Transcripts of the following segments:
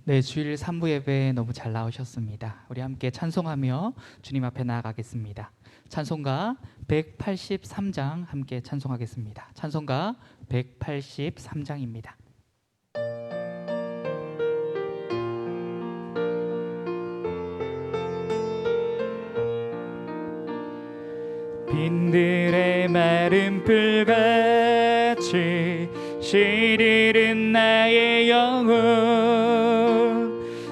네, 주일 3부 예배 너무 잘 나오셨습니다. 우리 함께 찬송하며 주님 앞에 나아가겠습니다. 찬송가 183장 함께 찬송하겠습니다. 찬송가 183장입니다. 빈들의 마른 풀같이 시리른 나의 영혼,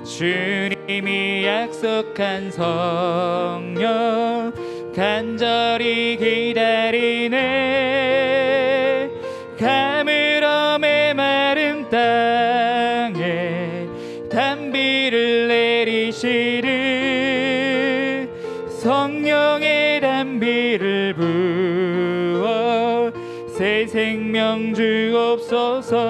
주님이 약속한 성령 간절히 기다리네. 가물어 메마른 땅에 단비를 내리시리. 성령의 단비를 부어 새 생명 주옵소서.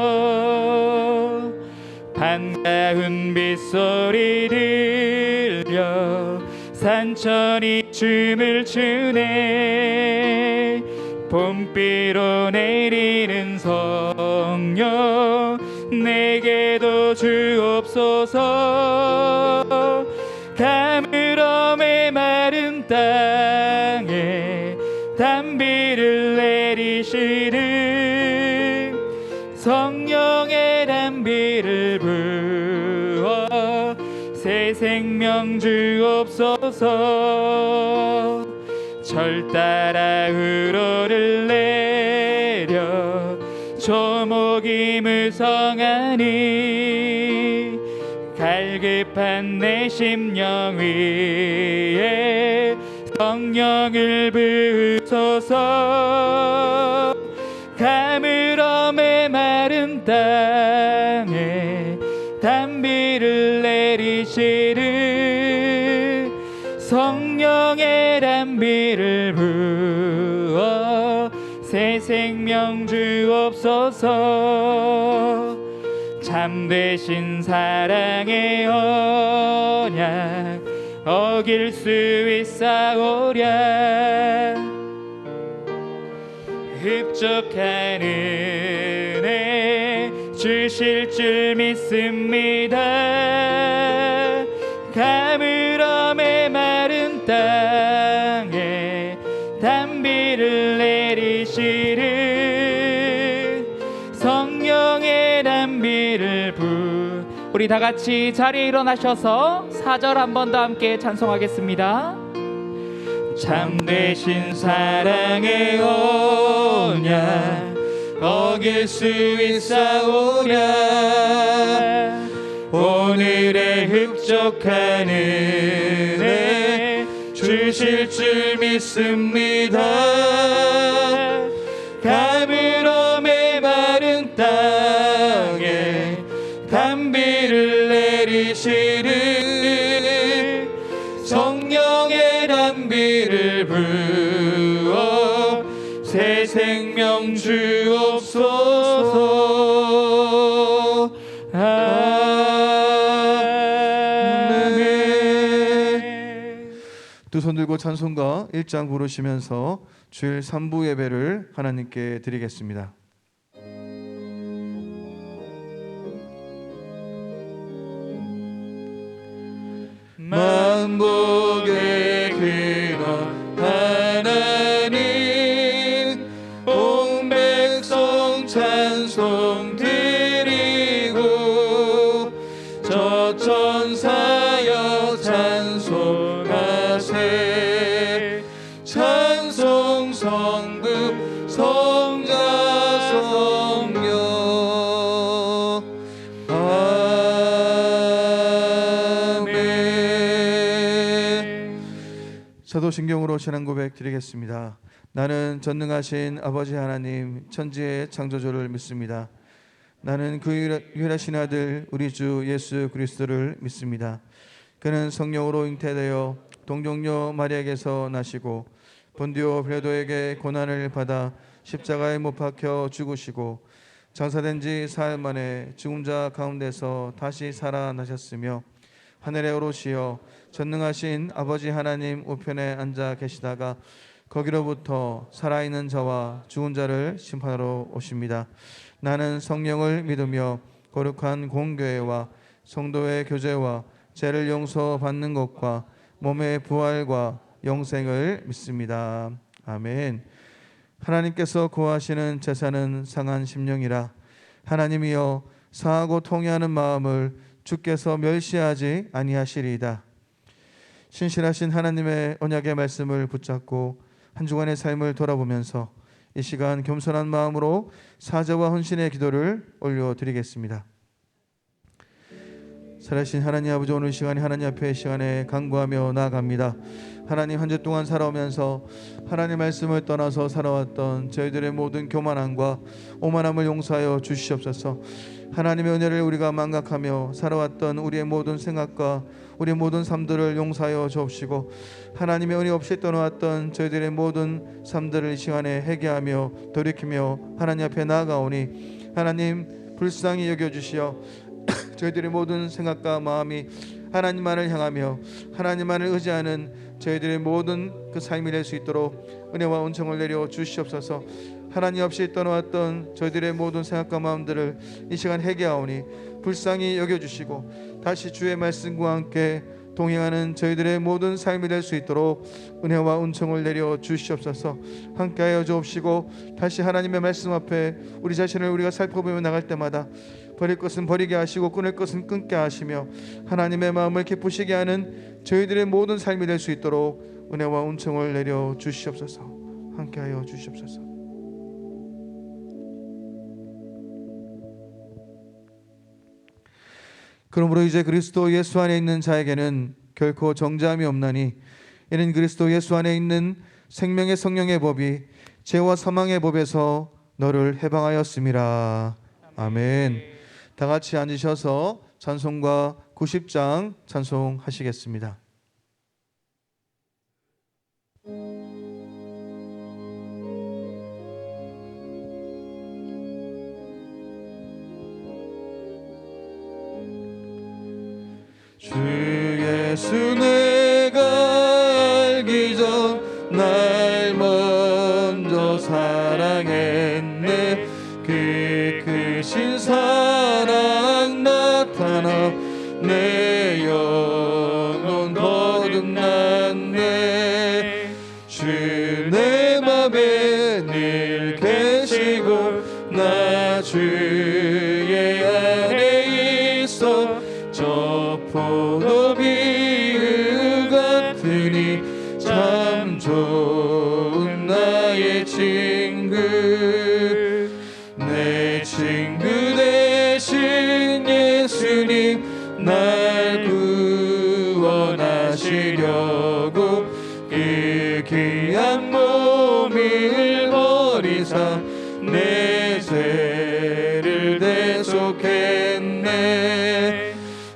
반가운 빗소리 들려 산천이 춤을 추네. 봄비로 내리는 성령 내게도 주옵소서. 가물어 메마른 땅에 단비를 내리시는 성령의 단비를 부어 새 생명 주옵소서. 절 따라 우러를 내려 조목이 무성하니 갈급한 내 심령 위에 성령을 부으소서. 가물어 메마른 땅에 단비를 내리시는 성령의 단비를 부어 새 생명 주옵소서. 참되신 사랑의 언약 어길 수 있사오랴. 흡족한 은혜 주실 줄 믿습니다. 가물어 메마른 땅에 단비를 내리시는 성령의 단비를 우리 다 같이 자리에 일어나셔서 4절 한 번 더 함께 찬송하겠습니다. 참되신 사랑의 언약 어길 수 있사오랴. 오늘의 흡족한 은혜 주실 줄 믿습니다. 가물어 메마른 땅에 단비를 내리시는 성령의 단비를 부어 새 생명 주옵소서. 아멘. 두 손 들고 찬송가 1장 부르시면서 주일 3부 예배를 하나님께 드리겠습니다. 만복의 근원 하나님, 온 백성 찬송 드리고 저 천사여 찬송하세. 찬송 성부 성자 성령. 사도신경으로 신앙 고백 드리겠습니다. 나는 전능하신 아버지 하나님 천지의 창조주를 믿습니다. 나는 그 유일하신 아들 우리 주 예수 그리스도를 믿습니다. 그는 성령으로 잉태되어 동정녀 마리아에게서 나시고 본디오 빌라도에게 고난을 받아 십자가에 못 박혀 죽으시고 장사된 지 사흘 만에 죽은 자 가운데서 다시 살아나셨으며 하늘에 오르시어 전능하신 아버지 하나님 우편에 앉아 계시다가 거기로부터 살아있는 자와 죽은 자를 심판하러 오십니다. 나는 성령을 믿으며 거룩한 공교회와 성도의 교제와 죄를 용서받는 것과 몸의 부활과 영생을 믿습니다. 아멘. 하나님께서 구하시는 제사는 상한 심령이라. 하나님이여 사하고 통회하는 마음을 주께서 멸시하지 아니하시리이다. 신실하신 하나님의 언약의 말씀을 붙잡고 한 주간의 삶을 돌아보면서 이 시간 겸손한 마음으로 사죄와 헌신의 기도를 올려드리겠습니다. 살아계신 하나님 아버지, 오늘 시간이 하나님 앞에 시간에 간구하며 나아갑니다. 하나님, 한 주 동안 살아오면서 하나님 말씀을 떠나서 살아왔던 저희들의 모든 교만함과 오만함을 용서하여 주시옵소서. 하나님의 은혜를 우리가 망각하며 살아왔던 우리의 모든 생각과 우리 모든 삶들을 용서하여 주옵시고, 하나님의 은혜 없이 떠나왔던 저희들의 모든 삶들을 이 시간에 회개하며 돌이키며 하나님 앞에 나아가오니 하나님 불쌍히 여겨주시어 저희들의 모든 생각과 마음이 하나님만을 향하며 하나님만을 의지하는 저희들의 모든 그 삶이 될 수 있도록 은혜와 은총을 내려 주시옵소서. 하나님 없이 떠나왔던 저희들의 모든 생각과 마음들을 이 시간 회개하오니 불쌍히 여겨주시고 다시 주의 말씀과 함께 동행하는 저희들의 모든 삶이 될 수 있도록 은혜와 은총을 내려 주시옵소서. 함께하여 주옵시고 다시 하나님의 말씀 앞에 우리 자신을 우리가 살펴보며 나갈 때마다 버릴 것은 버리게 하시고 끊을 것은 끊게 하시며 하나님의 마음을 기쁘시게 하는 저희들의 모든 삶이 될 수 있도록 은혜와 은총을 내려 주시옵소서. 함께하여 주시옵소서. 그러므로 이제 그리스도 예수 안에 있는 자에게는 결코 정죄함이 없나니 이는 그리스도 예수 안에 있는 생명의 성령의 법이 죄와 사망의 법에서 너를 해방하였음이라. 아멘. 다 같이 앉으셔서 찬송가 90장 찬송하시겠습니다. 주 예수 내가 알기 전 날 먼저 사랑했네. 그 크신 사랑 나타나 내 영혼 거듭났네. 주 내 맘에 늘 계시고 나 주의 안에 있어 저 포도 비유 같으니 참 좋은 나의 친구. 내 친구 되신 예수님 날 구원하시려고 그 귀한 몸을 버리사 내 죄를 대속했네.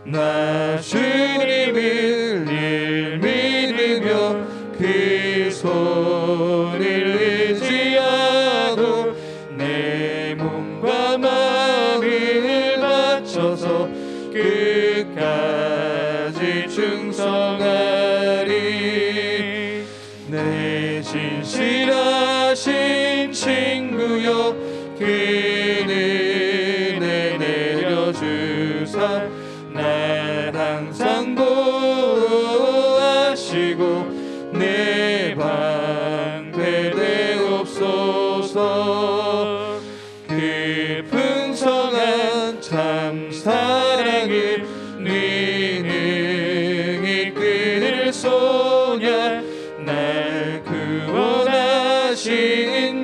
나 주님을 늘 믿으며 그 손을 의지하고 내 몸과 마음을 바쳐서 끝까지 충성하리. 내 진실하신 친구여 그 은혜 내려주사 날 항상 보호하시고 내 방패 되옵소서. 그 풍성한 참 사랑을 네 능히 끊을 소냐. 날 구원하신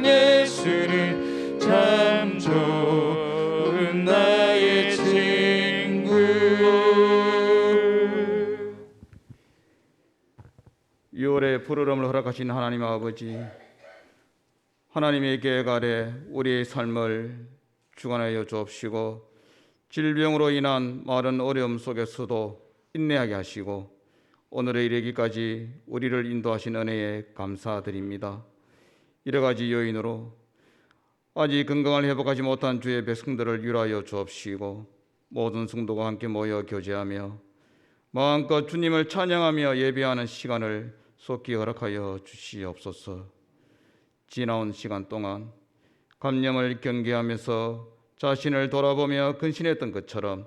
예수는 참 좋은 나의 친구. 6월의 푸르름을 허락하신 하나님 아버지, 하나님의 계획 아래 우리의 삶을 주관하여 주옵시고 질병으로 인한 많은 어려움 속에서도 인내하게 하시고 오늘에 이르기까지 우리를 인도하신 은혜에 감사드립니다. 여러 가지 요인으로 아직 건강을 회복하지 못한 주의 백성들을 위로하여 주옵시고 모든 성도가 함께 모여 교제하며 마음껏 주님을 찬양하며 예배하는 시간을 속히 허락하여 주시옵소서. 지나온 시간 동안 감염을 경계하면서 자신을 돌아보며 근신했던 것처럼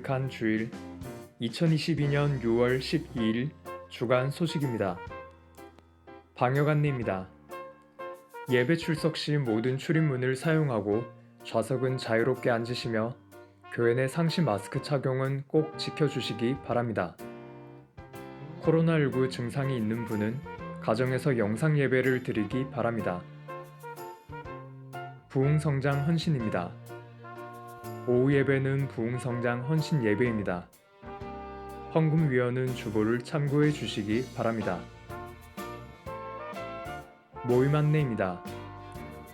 가득한 주일 2022년 6월 12일 주간 소식입니다. 방역 안내입니다. 예배 출석 시 모든 출입문을 사용하고 좌석은 자유롭게 앉으시며 교회 내 상시 마스크 착용은 꼭 지켜주시기 바랍니다. 코로나19 증상이 있는 분은 가정에서 영상 예배를 드리기 바랍니다. 부흥성장 헌신입니다. 오후 예배는 부흥성장 헌신 예배입니다. 헌금위원은 주보를 참고해 주시기 바랍니다. 모임 안내입니다.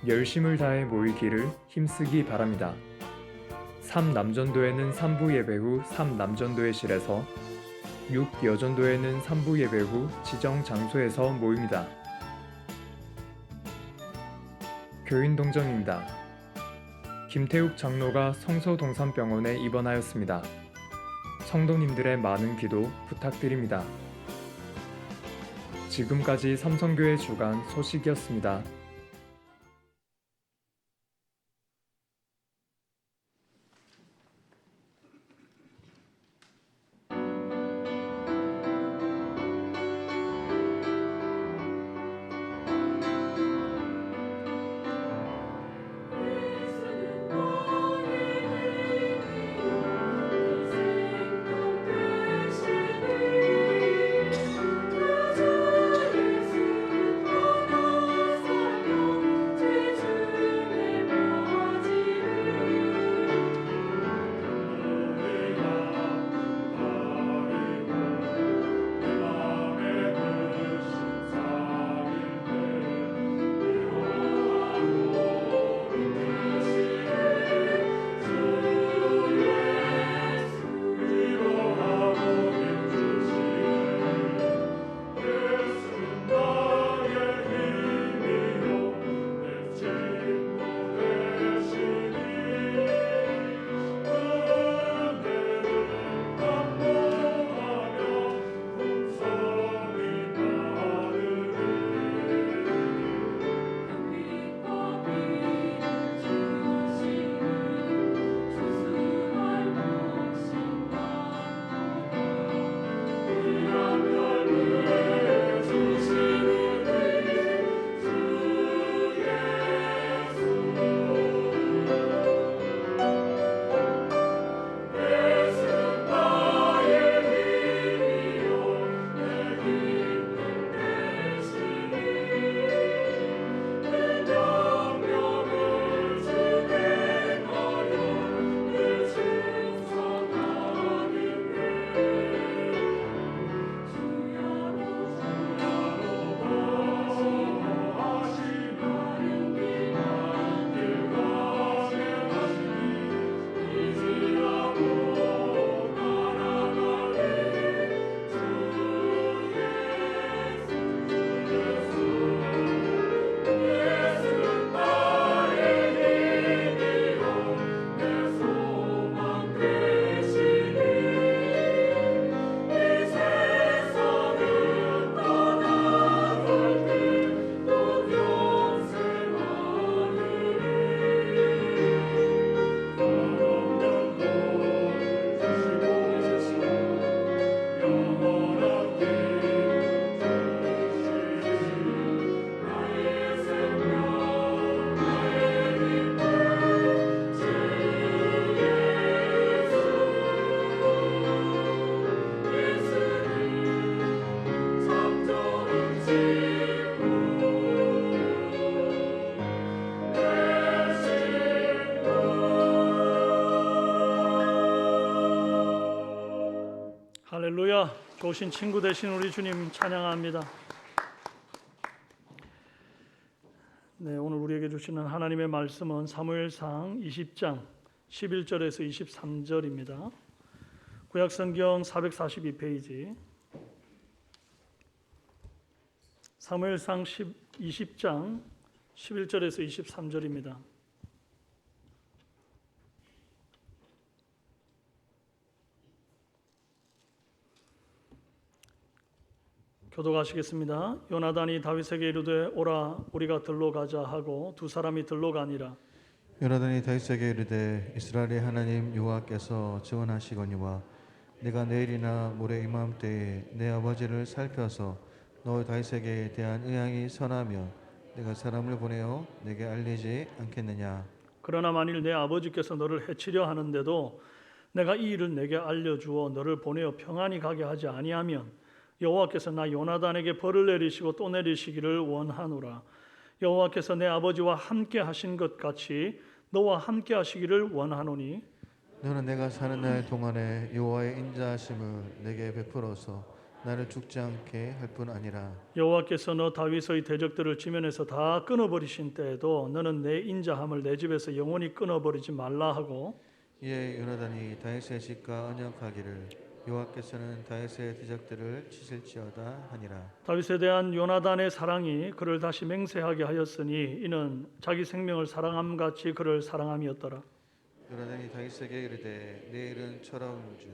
열심을 다해 모이기를 힘쓰기 바랍니다. 3남전도회는 3부 예배 후 3남전도회실에서 6여전도회는 3부 예배 후 지정 장소에서 모입니다. 교인 동정입니다. 김태욱 장로가 성서동산병원에 입원하였습니다. 성도님들의 많은 기도 부탁드립니다. 지금까지 삼성교회 주간 소식이었습니다. 할렐루야. 좋으신 친구 되신 우리 주님 찬양합니다. 네, 오늘 우리에게 주시는 하나님의 말씀은 사무엘상 20장 11절에서 23절입니다. 구약성경 442페이지 사무엘상 20장 11절에서 23절입니다. 교독하시겠습니다. 요나단이 다윗에게 이르되 오라 우리가 들로 가자 하고 두 사람이 들로 가니라. 요나단이 다윗에게 이르되 이스라엘의 하나님 여호와께서 증언하시거니와 내가 내일이나 모레 이맘때에 내 아버지를 살펴서 너 다윗에게 대한 의향이 선하면 내가 사람을 보내어 내게 알리지 않겠느냐. 그러나 만일 내 아버지께서 너를 해치려 하는데도 내가 이 일을 내게 알려주어 너를 보내어 평안히 가게 하지 아니하면 여호와께서 나 요나단에게 벌을 내리시고 또 내리시기를 원하노라. 여호와께서 내 아버지와 함께 하신 것 같이 너와 함께 하시기를 원하노니 너는 내가 사는 날 동안에 여호와의 인자하심을 내게 베풀어서 나를 죽지 않게 할 뿐 아니라 여호와께서 너 다윗의 대적들을 지면에서 다 끊어버리신 때에도 너는 내 인자함을 내 집에서 영원히 끊어버리지 말라 하고 이에 요나단이 다윗의 집과 언약하기를 여호와께서는 다윗의 대적들을 치실지어다 하니라. 다윗에 대한 요나단의 사랑이 그를 다시 맹세하게 하였으니 이는 자기 생명을 사랑함 같이 그를 사랑함이었더라. 요나단이 다윗에게 이르되 내일은 철하운 주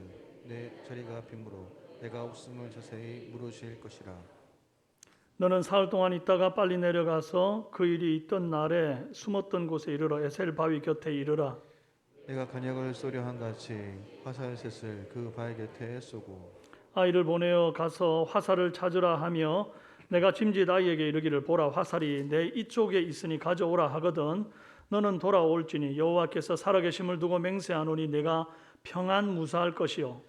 내 자리가 빈무로 내가 목숨을 자세히 물으실 것이라. 너는 사흘 동안 있다가 빨리 내려가서 그 일이 있던 날에 숨었던 곳에 이르러 에셀 바위 곁에 이르라. 내가 간역을 쏘려 한 같이 화살셋을 그 바위 곁에 쏘고 아이를 보내어 가서 화살을 찾으라 하며 내가 짐짓 아이에게 이르기를 보라 화살이 내 이쪽에 있으니 가져오라 하거든 너는 돌아올지니 여호와께서 살아계심을 두고 맹세하노니 내가 평안 무사할 것이요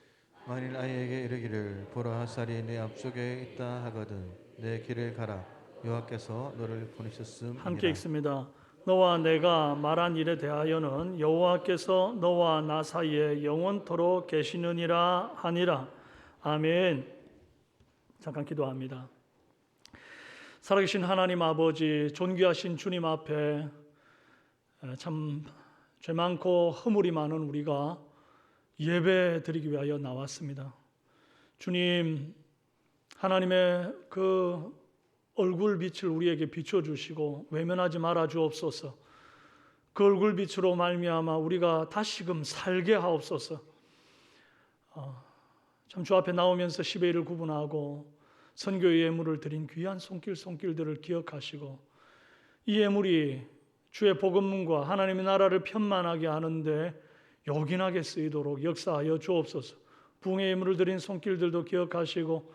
만일 아이에게 이르기를 보라 화살이 내 앞쪽에 있다 하거든 내 길을 가라 여호와께서 너를 보내셨음이니라. 함께 읽습니다. 너와 내가 말한 일에 대하여는 여호와께서 너와 나 사이에 영원토록 계시느니라 하니라. 아멘. 잠깐 기도합니다. 살아계신 하나님 아버지, 존귀하신 주님 앞에 참 죄 많고 허물이 많은 우리가 예배 드리기 위하여 나왔습니다. 주님, 하나님의 그 얼굴 빛을 우리에게 비춰주시고 외면하지 말아 주옵소서. 그 얼굴 빛으로 말미암아 우리가 다시금 살게 하옵소서. 참 주 앞에 나오면서 10의 1을 구분하고 선교의 예물을 드린 귀한 손길들을 기억하시고 이 예물이 주의 복음문과 하나님의 나라를 편만하게 하는데 요긴하게 쓰이도록 역사하여 주옵소서. 부흥의 예물을 드린 손길들도 기억하시고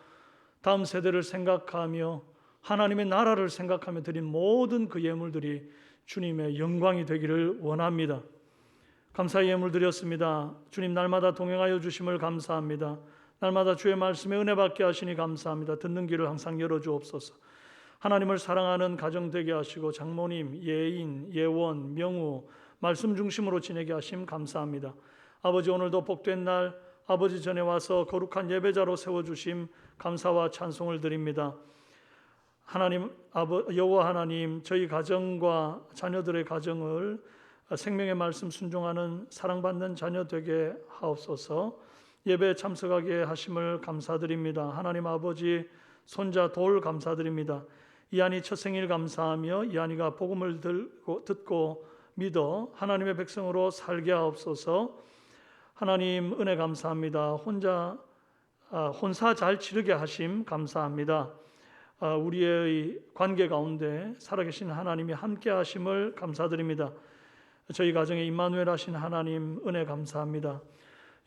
다음 세대를 생각하며 하나님의 나라를 생각하며 드린 모든 그 예물들이 주님의 영광이 되기를 원합니다. 감사의 예물 드렸습니다. 주님 날마다 동행하여 주심을 감사합니다. 날마다 주의 말씀에 은혜 받게 하시니 감사합니다. 듣는 귀를 항상 열어주옵소서. 하나님을 사랑하는 가정 되게 하시고 장모님, 예인, 예원, 명우 말씀 중심으로 지내게 하심 감사합니다. 아버지 오늘도 복된 날 아버지 전에 와서 거룩한 예배자로 세워주심 감사와 찬송을 드립니다. 하나님, 여호와 하나님, 저희 가정과 자녀들의 가정을 생명의 말씀 순종하는 사랑받는 자녀 되게 하옵소서. 예배에 참석하게 하심을 감사드립니다. 하나님 아버지, 손자 돌 감사드립니다. 이한이 첫 생일 감사하며 이한이가 복음을 듣고 믿어 하나님의 백성으로 살게 하옵소서. 하나님 은혜 감사합니다. 혼사 잘 치르게 하심 감사합니다. 우리의 관계 가운데 살아계신 하나님이 함께 하심을 감사드립니다. 저희 가정에 임마누엘 하신 하나님 은혜 감사합니다.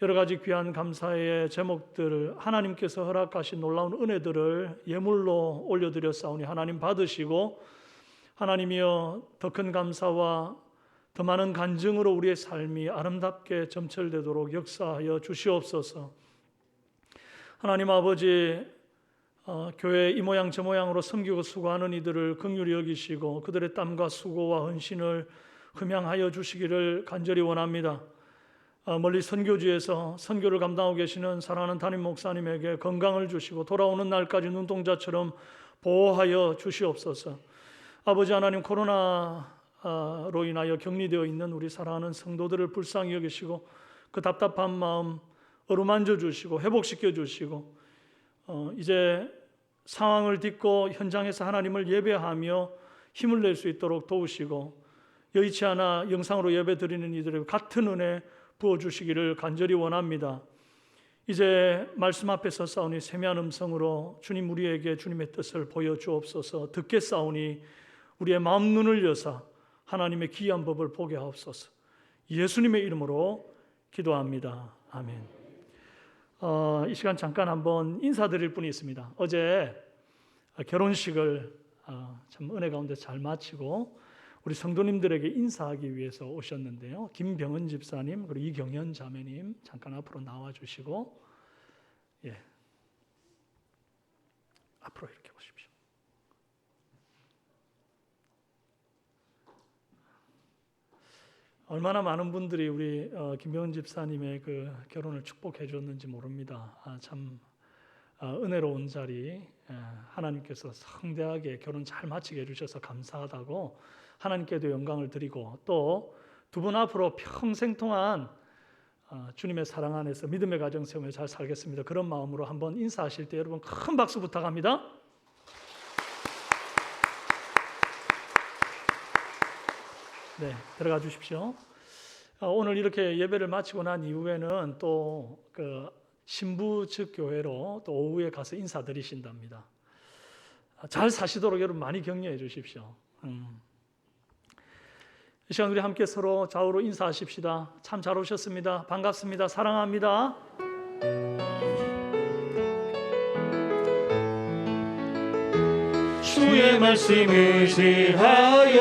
여러 가지 귀한 감사의 제목들 하나님께서 허락하신 놀라운 은혜들을 예물로 올려드렸사오니 하나님 받으시고 하나님이여 더 큰 감사와 더 많은 간증으로 우리의 삶이 아름답게 점철되도록 역사하여 주시옵소서. 하나님 아버지, 교회 이 모양 저 모양으로 섬기고 수고하는 이들을 긍휼히 여기시고 그들의 땀과 수고와 헌신을 흠양하여 주시기를 간절히 원합니다. 멀리 선교지에서 선교를 감당하고 계시는 사랑하는 담임 목사님에게 건강을 주시고 돌아오는 날까지 눈동자처럼 보호하여 주시옵소서. 아버지 하나님, 코로나로 인하여 격리되어 있는 우리 사랑하는 성도들을 불쌍히 여기시고 그 답답한 마음 어루만져 주시고 회복시켜 주시고 이제 상황을 딛고 현장에서 하나님을 예배하며 힘을 낼 수 있도록 도우시고 여의치 않아 영상으로 예배 드리는 이들에게 같은 은혜 부어주시기를 간절히 원합니다. 이제 말씀 앞에 서싸우니 세미한 음성으로 주님 우리에게 주님의 뜻을 보여주옵소서. 듣겠사오니 우리의 마음 눈을 여사 하나님의 귀한 법을 보게 하옵소서. 예수님의 이름으로 기도합니다. 아멘. 이 시간 잠깐 한번 인사드릴 분이 있습니다. 어제 결혼식을 참 은혜 가운데 잘 마치고 우리 성도님들에게 인사하기 위해서 오셨는데요. 김병은 집사님 그리고 이경연 자매님 잠깐 앞으로 나와 주시고, 예, 앞으로 이렇게 오십시오. 얼마나 많은 분들이 우리 김병은 집사님의 그 결혼을 축복해 줬는지 모릅니다. 참 은혜로운 자리, 하나님께서 성대하게 결혼 잘 마치게 해주셔서 감사하다고 하나님께도 영광을 드리고, 또 두 분 앞으로 평생 동안 주님의 사랑 안에서 믿음의 가정 세우며 잘 살겠습니다. 그런 마음으로 한번 인사하실 때 여러분 큰 박수 부탁합니다. 네, 들어가 주십시오. 오늘 이렇게 예배를 마치고 난 이후에는 또 그 신부 측 교회로 또 오후에 가서 인사드리신답니다. 잘 사시도록 여러분 많이 격려해 주십시오. 이 시간 우리 함께 서로 좌우로 인사하십시다. 참 잘 오셨습니다. 반갑습니다. 사랑합니다. 주의 말씀 의지하여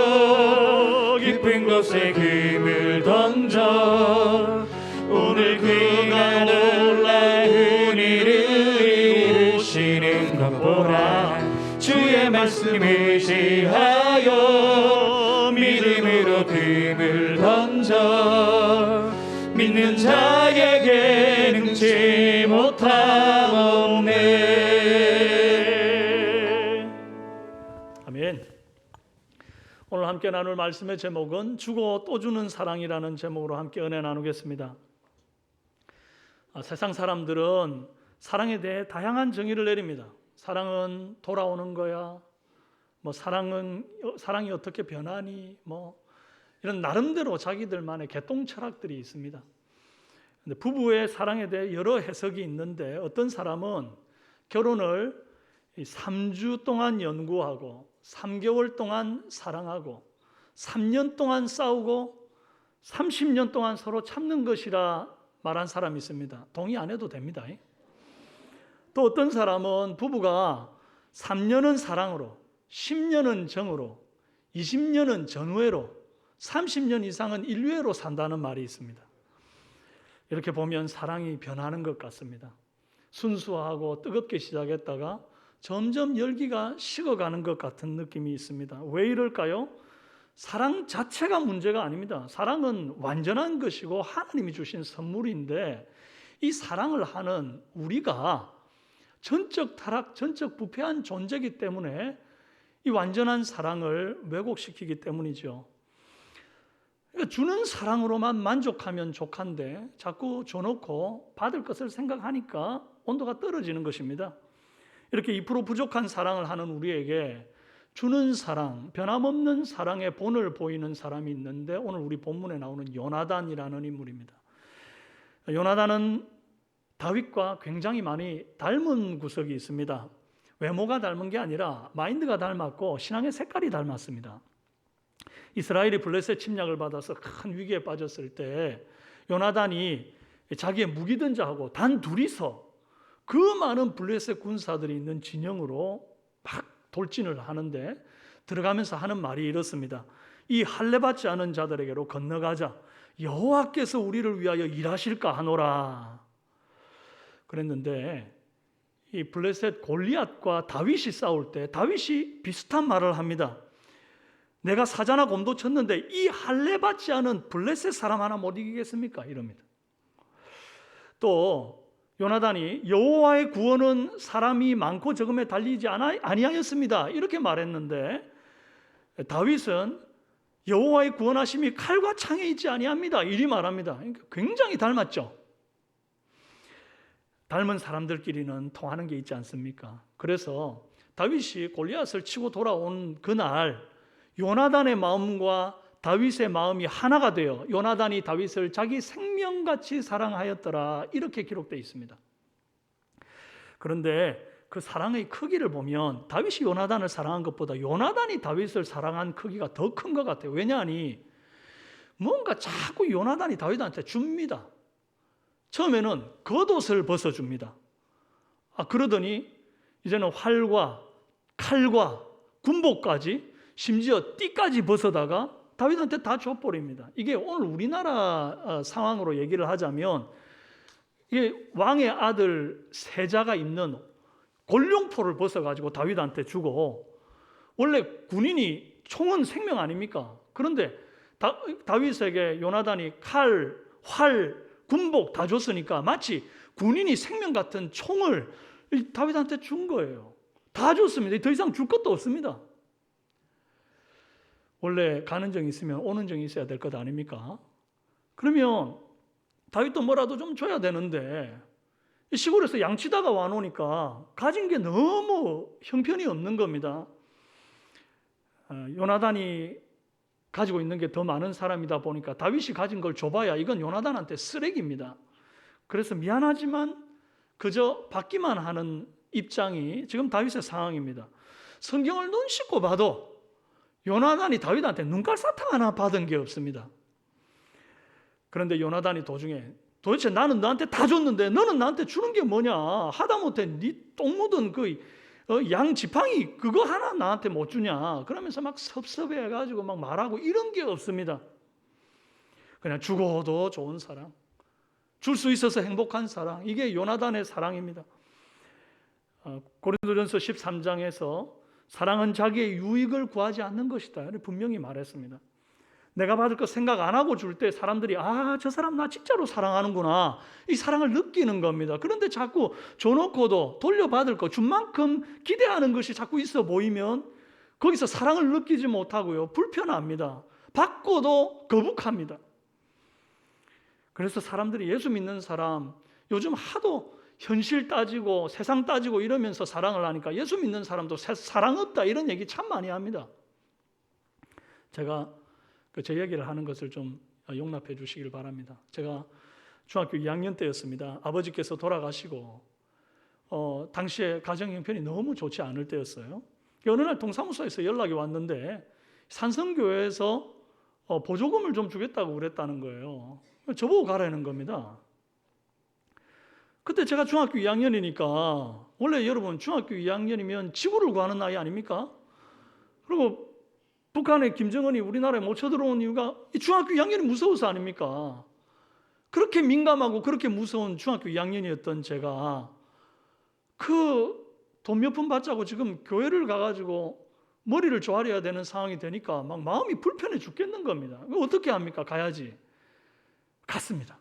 깊은 곳에 금을 던져 오늘 그가 놀라운 일을 이루시는 것 보라. 주의 말씀 의지하여 믿음으로 금을 던져 믿는 자에게 능치 못함 없네. 아멘. 오늘 함께 나눌 말씀의 제목은 주고 또 주는 사랑이라는 제목으로 함께 은혜 나누겠습니다. 세상 사람들은 사랑에 대해 다양한 정의를 내립니다. 사랑은 돌아오는 거야. 사랑이 어떻게 변하니? 이런 나름대로 자기들만의 개똥 철학들이 있습니다. 근데 부부의 사랑에 대해 여러 해석이 있는데, 어떤 사람은 결혼을 3주 동안 연구하고 3개월 동안 사랑하고 3년 동안 싸우고 30년 동안 서로 참는 것이라 말한 사람이 있습니다. 동의 안 해도 됩니다. 또 어떤 사람은 부부가 3년은 사랑으로, 10년은 정으로, 20년은 전우애로, 30년 이상은 인류애로 산다는 말이 있습니다. 이렇게 보면 사랑이 변하는 것 같습니다. 순수하고 뜨겁게 시작했다가 점점 열기가 식어가는 것 같은 느낌이 있습니다. 왜 이럴까요? 사랑 자체가 문제가 아닙니다. 사랑은 완전한 것이고 하나님이 주신 선물인데, 이 사랑을 하는 우리가 전적 타락, 전적 부패한 존재이기 때문에 이 완전한 사랑을 왜곡시키기 때문이죠. 그러니까 주는 사랑으로만 만족하면 족한데 자꾸 줘놓고 받을 것을 생각하니까 온도가 떨어지는 것입니다. 이렇게 2% 부족한 사랑을 하는 우리에게 주는 사랑, 변함없는 사랑의 본을 보이는 사람이 있는데, 오늘 우리 본문에 나오는 요나단이라는 인물입니다. 요나단은 다윗과 굉장히 많이 닮은 구석이 있습니다. 외모가 닮은 게 아니라 마인드가 닮았고 신앙의 색깔이 닮았습니다. 이스라엘이 블레셋 침략을 받아서 큰 위기에 빠졌을 때 요나단이 자기의 무기든자하고 단 둘이서 그 많은 블레셋 군사들이 있는 진영으로 막 돌진을 하는데, 들어가면서 하는 말이 이렇습니다. 이 할례받지 않은 자들에게로 건너가자. 여호와께서 우리를 위하여 일하실까 하노라. 그랬는데 이 블레셋 골리앗과 다윗이 싸울 때 다윗이 비슷한 말을 합니다. 내가 사자나 곰도 쳤는데 이 할례받지 않은 블레셋 사람 하나 못 이기겠습니까? 이럽니다. 또 요나단이 여호와의 구원은 사람이 많고 적음에 달리지 아니하였습니다. 이렇게 말했는데 다윗은 여호와의 구원하심이 칼과 창에 있지 아니합니다. 이리 말합니다. 그러니까 굉장히 닮았죠. 닮은 사람들끼리는 통하는 게 있지 않습니까? 그래서 다윗이 골리앗을 치고 돌아온 그날 요나단의 마음과 다윗의 마음이 하나가 되어 요나단이 다윗을 자기 생명같이 사랑하였더라, 이렇게 기록되어 있습니다. 그런데 그 사랑의 크기를 보면 다윗이 요나단을 사랑한 것보다 요나단이 다윗을 사랑한 크기가 더 큰 것 같아요. 왜냐하니 뭔가 자꾸 요나단이 다윗한테 줍니다. 처음에는 겉옷을 벗어줍니다. 그러더니 이제는 활과 칼과 군복까지 심지어 띠까지 벗어다가 다윗한테 다 줘버립니다. 이게 오늘 우리나라 상황으로 얘기를 하자면 이게 왕의 아들 세자가 입는 골룡포를 벗어가지고 다윗한테 주고, 원래 군인이 총은 생명 아닙니까? 그런데 다윗에게 요나단이 칼, 활, 군복 다 줬으니까 마치 군인이 생명 같은 총을 다윗한테 준 거예요. 다 줬습니다. 더 이상 줄 것도 없습니다. 원래 가는 정이 있으면 오는 정이 있어야 될 것 아닙니까? 그러면 다윗도 뭐라도 좀 줘야 되는데 시골에서 양치다가 와놓으니까 가진 게 너무 형편이 없는 겁니다. 요나단이 가지고 있는 게 더 많은 사람이다 보니까 다윗이 가진 걸 줘봐야 이건 요나단한테 쓰레기입니다. 그래서 미안하지만 그저 받기만 하는 입장이 지금 다윗의 상황입니다. 성경을 눈 씻고 봐도 요나단이 다윗한테 눈깔 사탕 하나 받은 게 없습니다. 그런데 요나단이 도중에 도대체 나는 너한테 다 줬는데 너는 나한테 주는 게 뭐냐? 하다못해 네 똥 묻은 그 양 지팡이 그거 하나 나한테 못 주냐? 그러면서 막 섭섭해가지고 막 말하고 이런 게 없습니다. 그냥 죽어도 좋은 사랑, 줄 수 있어서 행복한 사랑, 이게 요나단의 사랑입니다. 고린도전서 13장에서 사랑은 자기의 유익을 구하지 않는 것이다 분명히 말했습니다. 내가 받을 거 생각 안 하고 줄 때 사람들이 저 사람 나 진짜로 사랑하는구나, 이 사랑을 느끼는 겁니다. 그런데 자꾸 줘놓고도 돌려받을 거 준 만큼 기대하는 것이 자꾸 있어 보이면 거기서 사랑을 느끼지 못하고요, 불편합니다. 받고도 거북합니다. 그래서 사람들이 예수 믿는 사람 요즘 하도 현실 따지고 세상 따지고 이러면서 사랑을 하니까 예수 믿는 사람도 사랑 없다 이런 얘기 참 많이 합니다. 제가 제 얘기를 하는 것을 좀 용납해 주시길 바랍니다. 제가 중학교 2학년 때였습니다. 아버지께서 돌아가시고 당시에 가정 형편이 너무 좋지 않을 때였어요. 어느 날 동사무소에서 연락이 왔는데 산성교회에서 보조금을 좀 주겠다고 그랬다는 거예요. 저보고 가라는 겁니다. 그때 제가 중학교 2학년이니까 원래 여러분 중학교 2학년이면 지구를 구하는 나이 아닙니까? 그리고 북한의 김정은이 우리나라에 못 쳐들어온 이유가 이 중학교 2학년이 무서워서 아닙니까? 그렇게 민감하고 그렇게 무서운 중학교 2학년이었던 제가 그 돈 몇 푼 받자고 지금 교회를 가가지고 머리를 조아려야 되는 상황이 되니까 막 마음이 불편해 죽겠는 겁니다. 어떻게 합니까? 가야지. 갔습니다.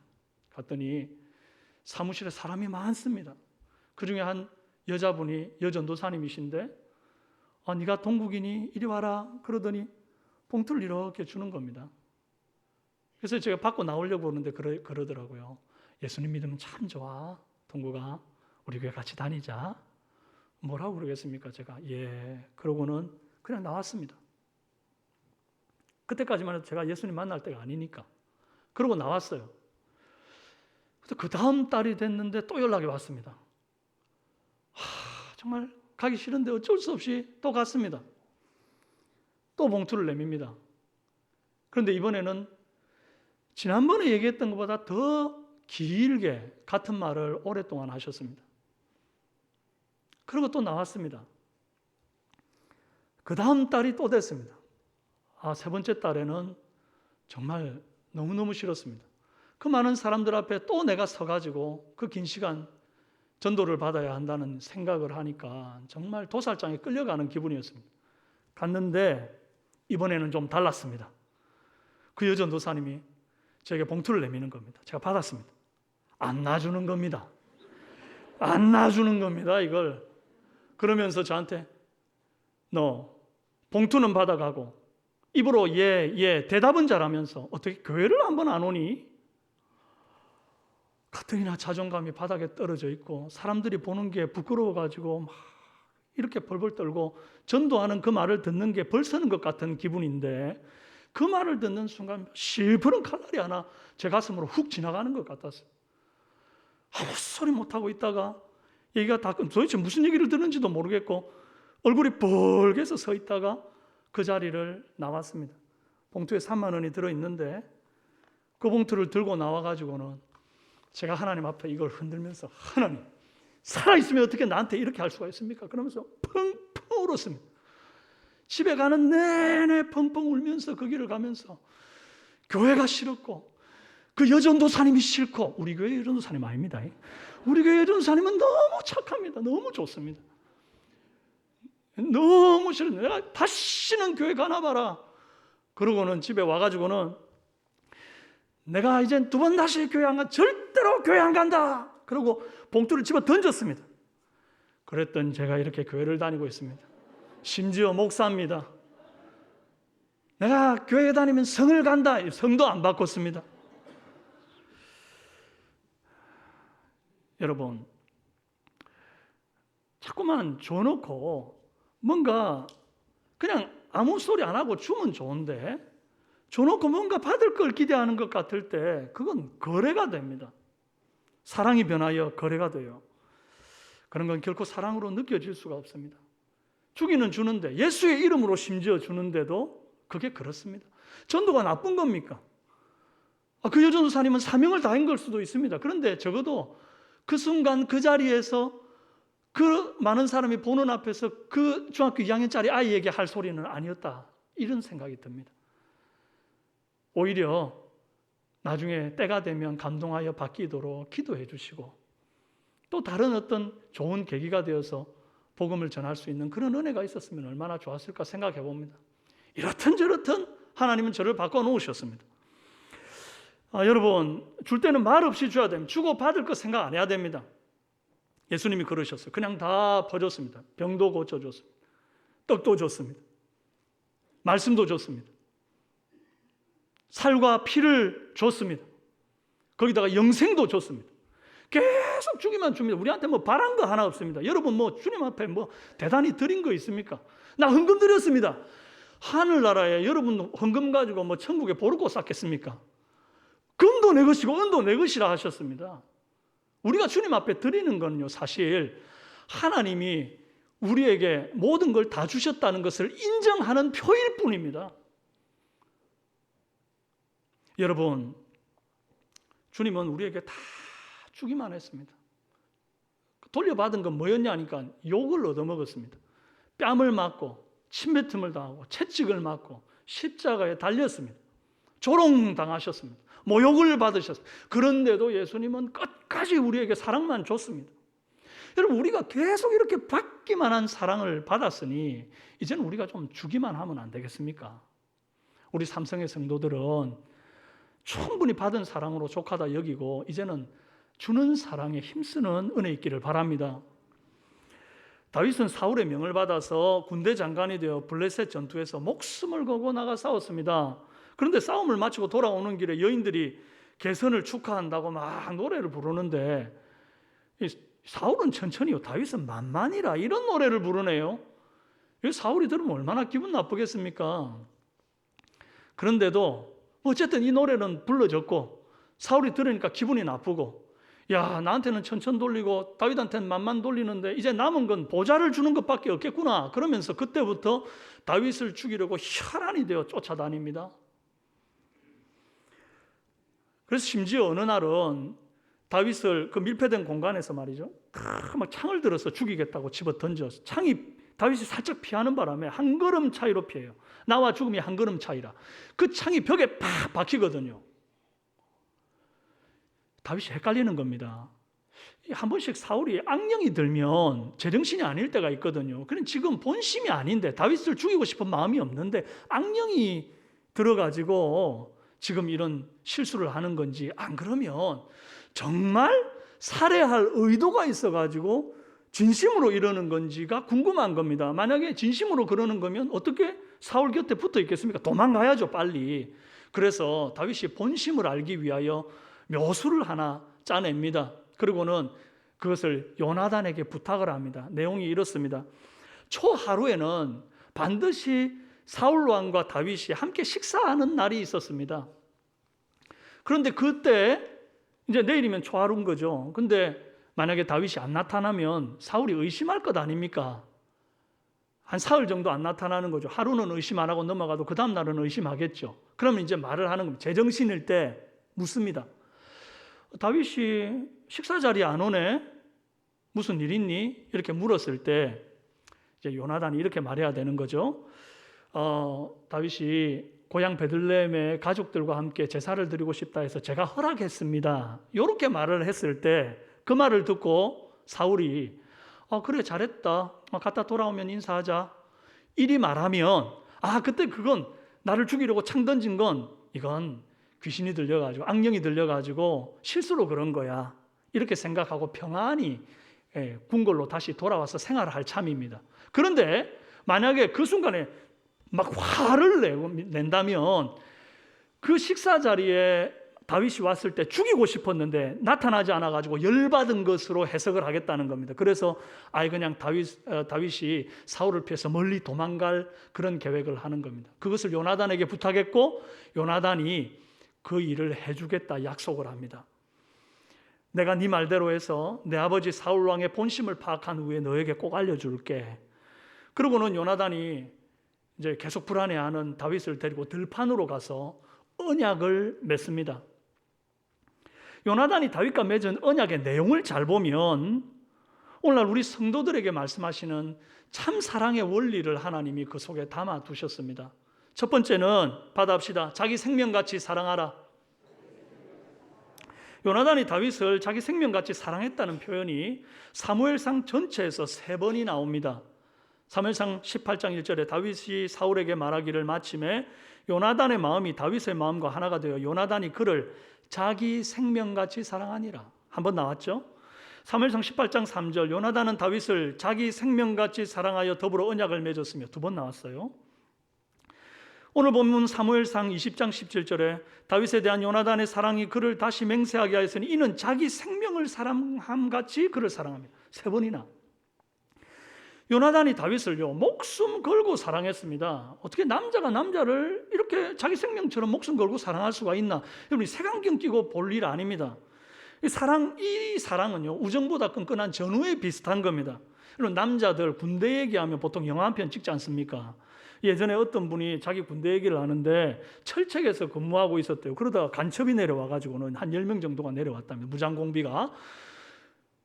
갔더니 사무실에 사람이 많습니다. 그중에 한 여자분이 여전도사님이신데 네가 동국이니? 이리 와라. 그러더니 봉투를 이렇게 주는 겁니다. 그래서 제가 받고 나오려고 하는데 그러더라고요. 예수님 믿으면 참 좋아. 동국아, 우리 교회 같이 다니자. 뭐라고 그러겠습니까? 제가 그러고는 그냥 나왔습니다. 그때까지만 해도 제가 예수님 만날 때가 아니니까. 그러고 나왔어요. 그 다음 달이 됐는데 또 연락이 왔습니다. 정말 가기 싫은데 어쩔 수 없이 또 갔습니다. 또 봉투를 내밉니다. 그런데 이번에는 지난번에 얘기했던 것보다 더 길게 같은 말을 오랫동안 하셨습니다. 그리고 또 나왔습니다. 그 다음 달이 또 됐습니다. 세 번째 달에는 정말 너무너무 싫었습니다. 그 많은 사람들 앞에 또 내가 서가지고 그 긴 시간 전도를 받아야 한다는 생각을 하니까 정말 도살장에 끌려가는 기분이었습니다. 갔는데 이번에는 좀 달랐습니다. 그 여전도사님이 저에게 봉투를 내미는 겁니다. 제가 받았습니다. 안 놔주는 겁니다. 안 놔주는 겁니다, 이걸. 그러면서 저한테 너 봉투는 받아가고 입으로 대답은 잘하면서 어떻게 교회를 한번 안 오니? 가뜩이나 자존감이 바닥에 떨어져 있고 사람들이 보는 게 부끄러워가지고 막 이렇게 벌벌 떨고 전도하는 그 말을 듣는 게 벌서는 것 같은 기분인데 그 말을 듣는 순간 실버른 칼날이 하나 제 가슴으로 훅 지나가는 것 같았어요. 아무 소리 못하고 있다가 얘기가 다 도대체 무슨 얘기를 듣는지도 모르겠고 얼굴이 뻘개서 서 있다가 그 자리를 나왔습니다. 봉투에 3만 원이 들어있는데 그 봉투를 들고 나와가지고는 제가 하나님 앞에 이걸 흔들면서 하나님 살아있으면 어떻게 나한테 이렇게 할 수가 있습니까? 그러면서 펑펑 울었습니다. 집에 가는 내내 펑펑 울면서 그 길을 가면서 교회가 싫었고 그 여전도사님이 싫고 우리 교회 여전도사님 아닙니다. 우리 교회 여전도사님은 너무 착합니다. 너무 좋습니다. 너무 싫은데 내가 다시는 교회 가나 봐라. 그러고는 집에 와가지고는 내가 이젠 두 번 다시 교회 안 가, 절대로 교회 안 간다. 그러고 봉투를 집어 던졌습니다. 그랬더니 제가 이렇게 교회를 다니고 있습니다. 심지어 목사입니다. 내가 교회 다니면 성을 간다. 성도 안 바꿨습니다. 여러분, 자꾸만 줘놓고 뭔가 그냥 아무 소리 안 하고 주면 좋은데 줘놓고 뭔가 받을 걸 기대하는 것 같을 때 그건 거래가 됩니다. 사랑이 변하여 거래가 돼요. 그런 건 결코 사랑으로 느껴질 수가 없습니다. 주기는 주는데 예수의 이름으로 심지어 주는데도 그게 그렇습니다. 전도가 나쁜 겁니까? 그 여전도사님은 사명을 다한 걸 수도 있습니다. 그런데 적어도 그 순간 그 자리에서 그 많은 사람이 보는 앞에서 그 중학교 2학년짜리 아이에게 할 소리는 아니었다. 이런 생각이 듭니다. 오히려 나중에 때가 되면 감동하여 바뀌도록 기도해 주시고 또 다른 어떤 좋은 계기가 되어서 복음을 전할 수 있는 그런 은혜가 있었으면 얼마나 좋았을까 생각해 봅니다. 이렇든 저렇든 하나님은 저를 바꿔놓으셨습니다. 여러분, 줄 때는 말 없이 줘야 됩니다. 주고 받을 거 생각 안 해야 됩니다. 예수님이 그러셨어요. 그냥 다 퍼줬습니다. 병도 고쳐줬습니다. 떡도 줬습니다. 말씀도 줬습니다. 살과 피를 줬습니다. 거기다가 영생도 줬습니다. 계속 주기만 줍니다. 우리한테 뭐 바란 거 하나 없습니다. 여러분 뭐 주님 앞에 뭐 대단히 드린 거 있습니까? 나 헌금 드렸습니다. 하늘나라에 여러분 헌금 가지고 뭐 천국에 보르고 쌓겠습니까? 금도 내 것이고 은도 내 것이라 하셨습니다. 우리가 주님 앞에 드리는 건요, 사실 하나님이 우리에게 모든 걸 다 주셨다는 것을 인정하는 표일 뿐입니다. 여러분, 주님은 우리에게 다 주기만 했습니다. 돌려받은 건 뭐였냐니까 욕을 얻어먹었습니다. 뺨을 맞고 침뱉음을 당하고 채찍을 맞고 십자가에 달렸습니다. 조롱당하셨습니다. 모욕을 받으셨습니다. 그런데도 예수님은 끝까지 우리에게 사랑만 줬습니다. 여러분, 우리가 계속 이렇게 받기만 한 사랑을 받았으니 이제는 우리가 좀 주기만 하면 안 되겠습니까? 우리 삼성의 성도들은 충분히 받은 사랑으로 족하다 여기고 이제는 주는 사랑에 힘쓰는 은혜 있기를 바랍니다. 다윗은 사울의 명을 받아서 군대 장관이 되어 블레셋 전투에서 목숨을 걸고 나가 싸웠습니다. 그런데 싸움을 마치고 돌아오는 길에 여인들이 개선을 축하한다고 막 노래를 부르는데 사울은 천천히요, 다윗은 만만이라 이런 노래를 부르네요. 사울이 들으면 얼마나 기분 나쁘겠습니까? 그런데도 어쨌든 이 노래는 불러줬고 사울이 들으니까 기분이 나쁘고, 야, 나한테는 천천 돌리고 다윗한테는 만만 돌리는데 이제 남은 건 보좌를 주는 것밖에 없겠구나. 그러면서 그때부터 다윗을 죽이려고 혈안이 되어 쫓아다닙니다. 그래서 심지어 어느 날은 다윗을 그 밀폐된 공간에서 말이죠, 막 창을 들어서 죽이겠다고 집어 던져서 창이 다윗이 살짝 피하는 바람에 한 걸음 차이로 피해요. 나와 죽음이 한 걸음 차이라. 그 창이 벽에 팍 박히거든요. 다윗이 헷갈리는 겁니다. 한 번씩 사울이 악령이 들면 제정신이 아닐 때가 있거든요. 그럼 지금 본심이 아닌데 다윗을 죽이고 싶은 마음이 없는데 악령이 들어가지고 지금 이런 실수를 하는 건지, 안 그러면 정말 살해할 의도가 있어가지고 진심으로 이러는 건지가 궁금한 겁니다. 만약에 진심으로 그러는 거면 어떻게 사울 곁에 붙어 있겠습니까? 도망가야죠, 빨리. 그래서 다윗이 본심을 알기 위하여 묘수를 하나 짜냅니다. 그리고는 그것을 요나단에게 부탁을 합니다. 내용이 이렇습니다. 초하루에는 반드시 사울 왕과 다윗이 함께 식사하는 날이 있었습니다. 그런데 그때 이제 내일이면 초하루인 거죠. 근데 만약에 다윗이 안 나타나면 사울이 의심할 것 아닙니까? 한 사흘 정도 안 나타나는 거죠. 하루는 의심 안 하고 넘어가도 그 다음 날은 의심하겠죠. 그러면 이제 말을 하는 겁니다. 제정신일 때 묻습니다. 다윗이 식사 자리에 안 오네? 무슨 일 있니? 이렇게 물었을 때 이제 요나단이 이렇게 말해야 되는 거죠. 다윗이 고향 베들레헴의 가족들과 함께 제사를 드리고 싶다 해서 제가 허락했습니다. 이렇게 말을 했을 때 그 말을 듣고 사울이 그래 잘했다. 갔다 돌아오면 인사하자. 이리 말하면 그때 그건 나를 죽이려고 창 던진 건 이건 귀신이 들려가지고 악령이 들려가지고 실수로 그런 거야. 이렇게 생각하고 평안히 궁궐로 다시 돌아와서 생활을 할 참입니다. 그런데 만약에 그 순간에 막 화를 낸다면 그 식사 자리에 다윗이 왔을 때 죽이고 싶었는데 나타나지 않아가지고 열받은 것으로 해석을 하겠다는 겁니다. 그래서 그냥 다윗이 사울을 피해서 멀리 도망갈 그런 계획을 하는 겁니다. 그것을 요나단에게 부탁했고 요나단이 그 일을 해주겠다 약속을 합니다. 내가 네 말대로 해서 내 아버지 사울 왕의 본심을 파악한 후에 너에게 꼭 알려줄게. 그러고는 요나단이 이제 계속 불안해하는 다윗을 데리고 들판으로 가서 언약을 맺습니다. 요나단이 다윗과 맺은 언약의 내용을 잘 보면 오늘날 우리 성도들에게 말씀하시는 참 사랑의 원리를 하나님이 그 속에 담아 두셨습니다. 첫 번째는 받아합시다. 자기 생명같이 사랑하라. 요나단이 다윗을 자기 생명같이 사랑했다는 표현이 사무엘상 전체에서 3번이 나옵니다. 사무엘상 18장 1절에 다윗이 사울에게 말하기를 마침에 요나단의 마음이 다윗의 마음과 하나가 되어 요나단이 그를 자기 생명같이 사랑하니라. 한번 나왔죠? 사무엘상 18장 3절 요나단은 다윗을 자기 생명같이 사랑하여 더불어 언약을 맺었으며 2번 나왔어요. 오늘 본문 사무엘상 20장 17절에 다윗에 대한 요나단의 사랑이 그를 다시 맹세하게 하였으니 이는 자기 생명을 사랑함같이 그를 사랑합니다. 3번이나. 요나단이 다윗을요 목숨 걸고 사랑했습니다. 어떻게 남자가 남자를 이렇게 자기 생명처럼 목숨 걸고 사랑할 수가 있나? 여러분 색안경 끼고 볼 일 아닙니다. 이 사랑은요 우정보다 끈끈한 전우에 비슷한 겁니다. 여러분 남자들 군대 얘기하면 보통 영화 한 편 찍지 않습니까? 예전에 어떤 분이 자기 군대 얘기를 하는데 철책에서 근무하고 있었대요. 그러다가 간첩이 내려와가지고는 한 10명 정도가 내려왔답니다. 무장공비가.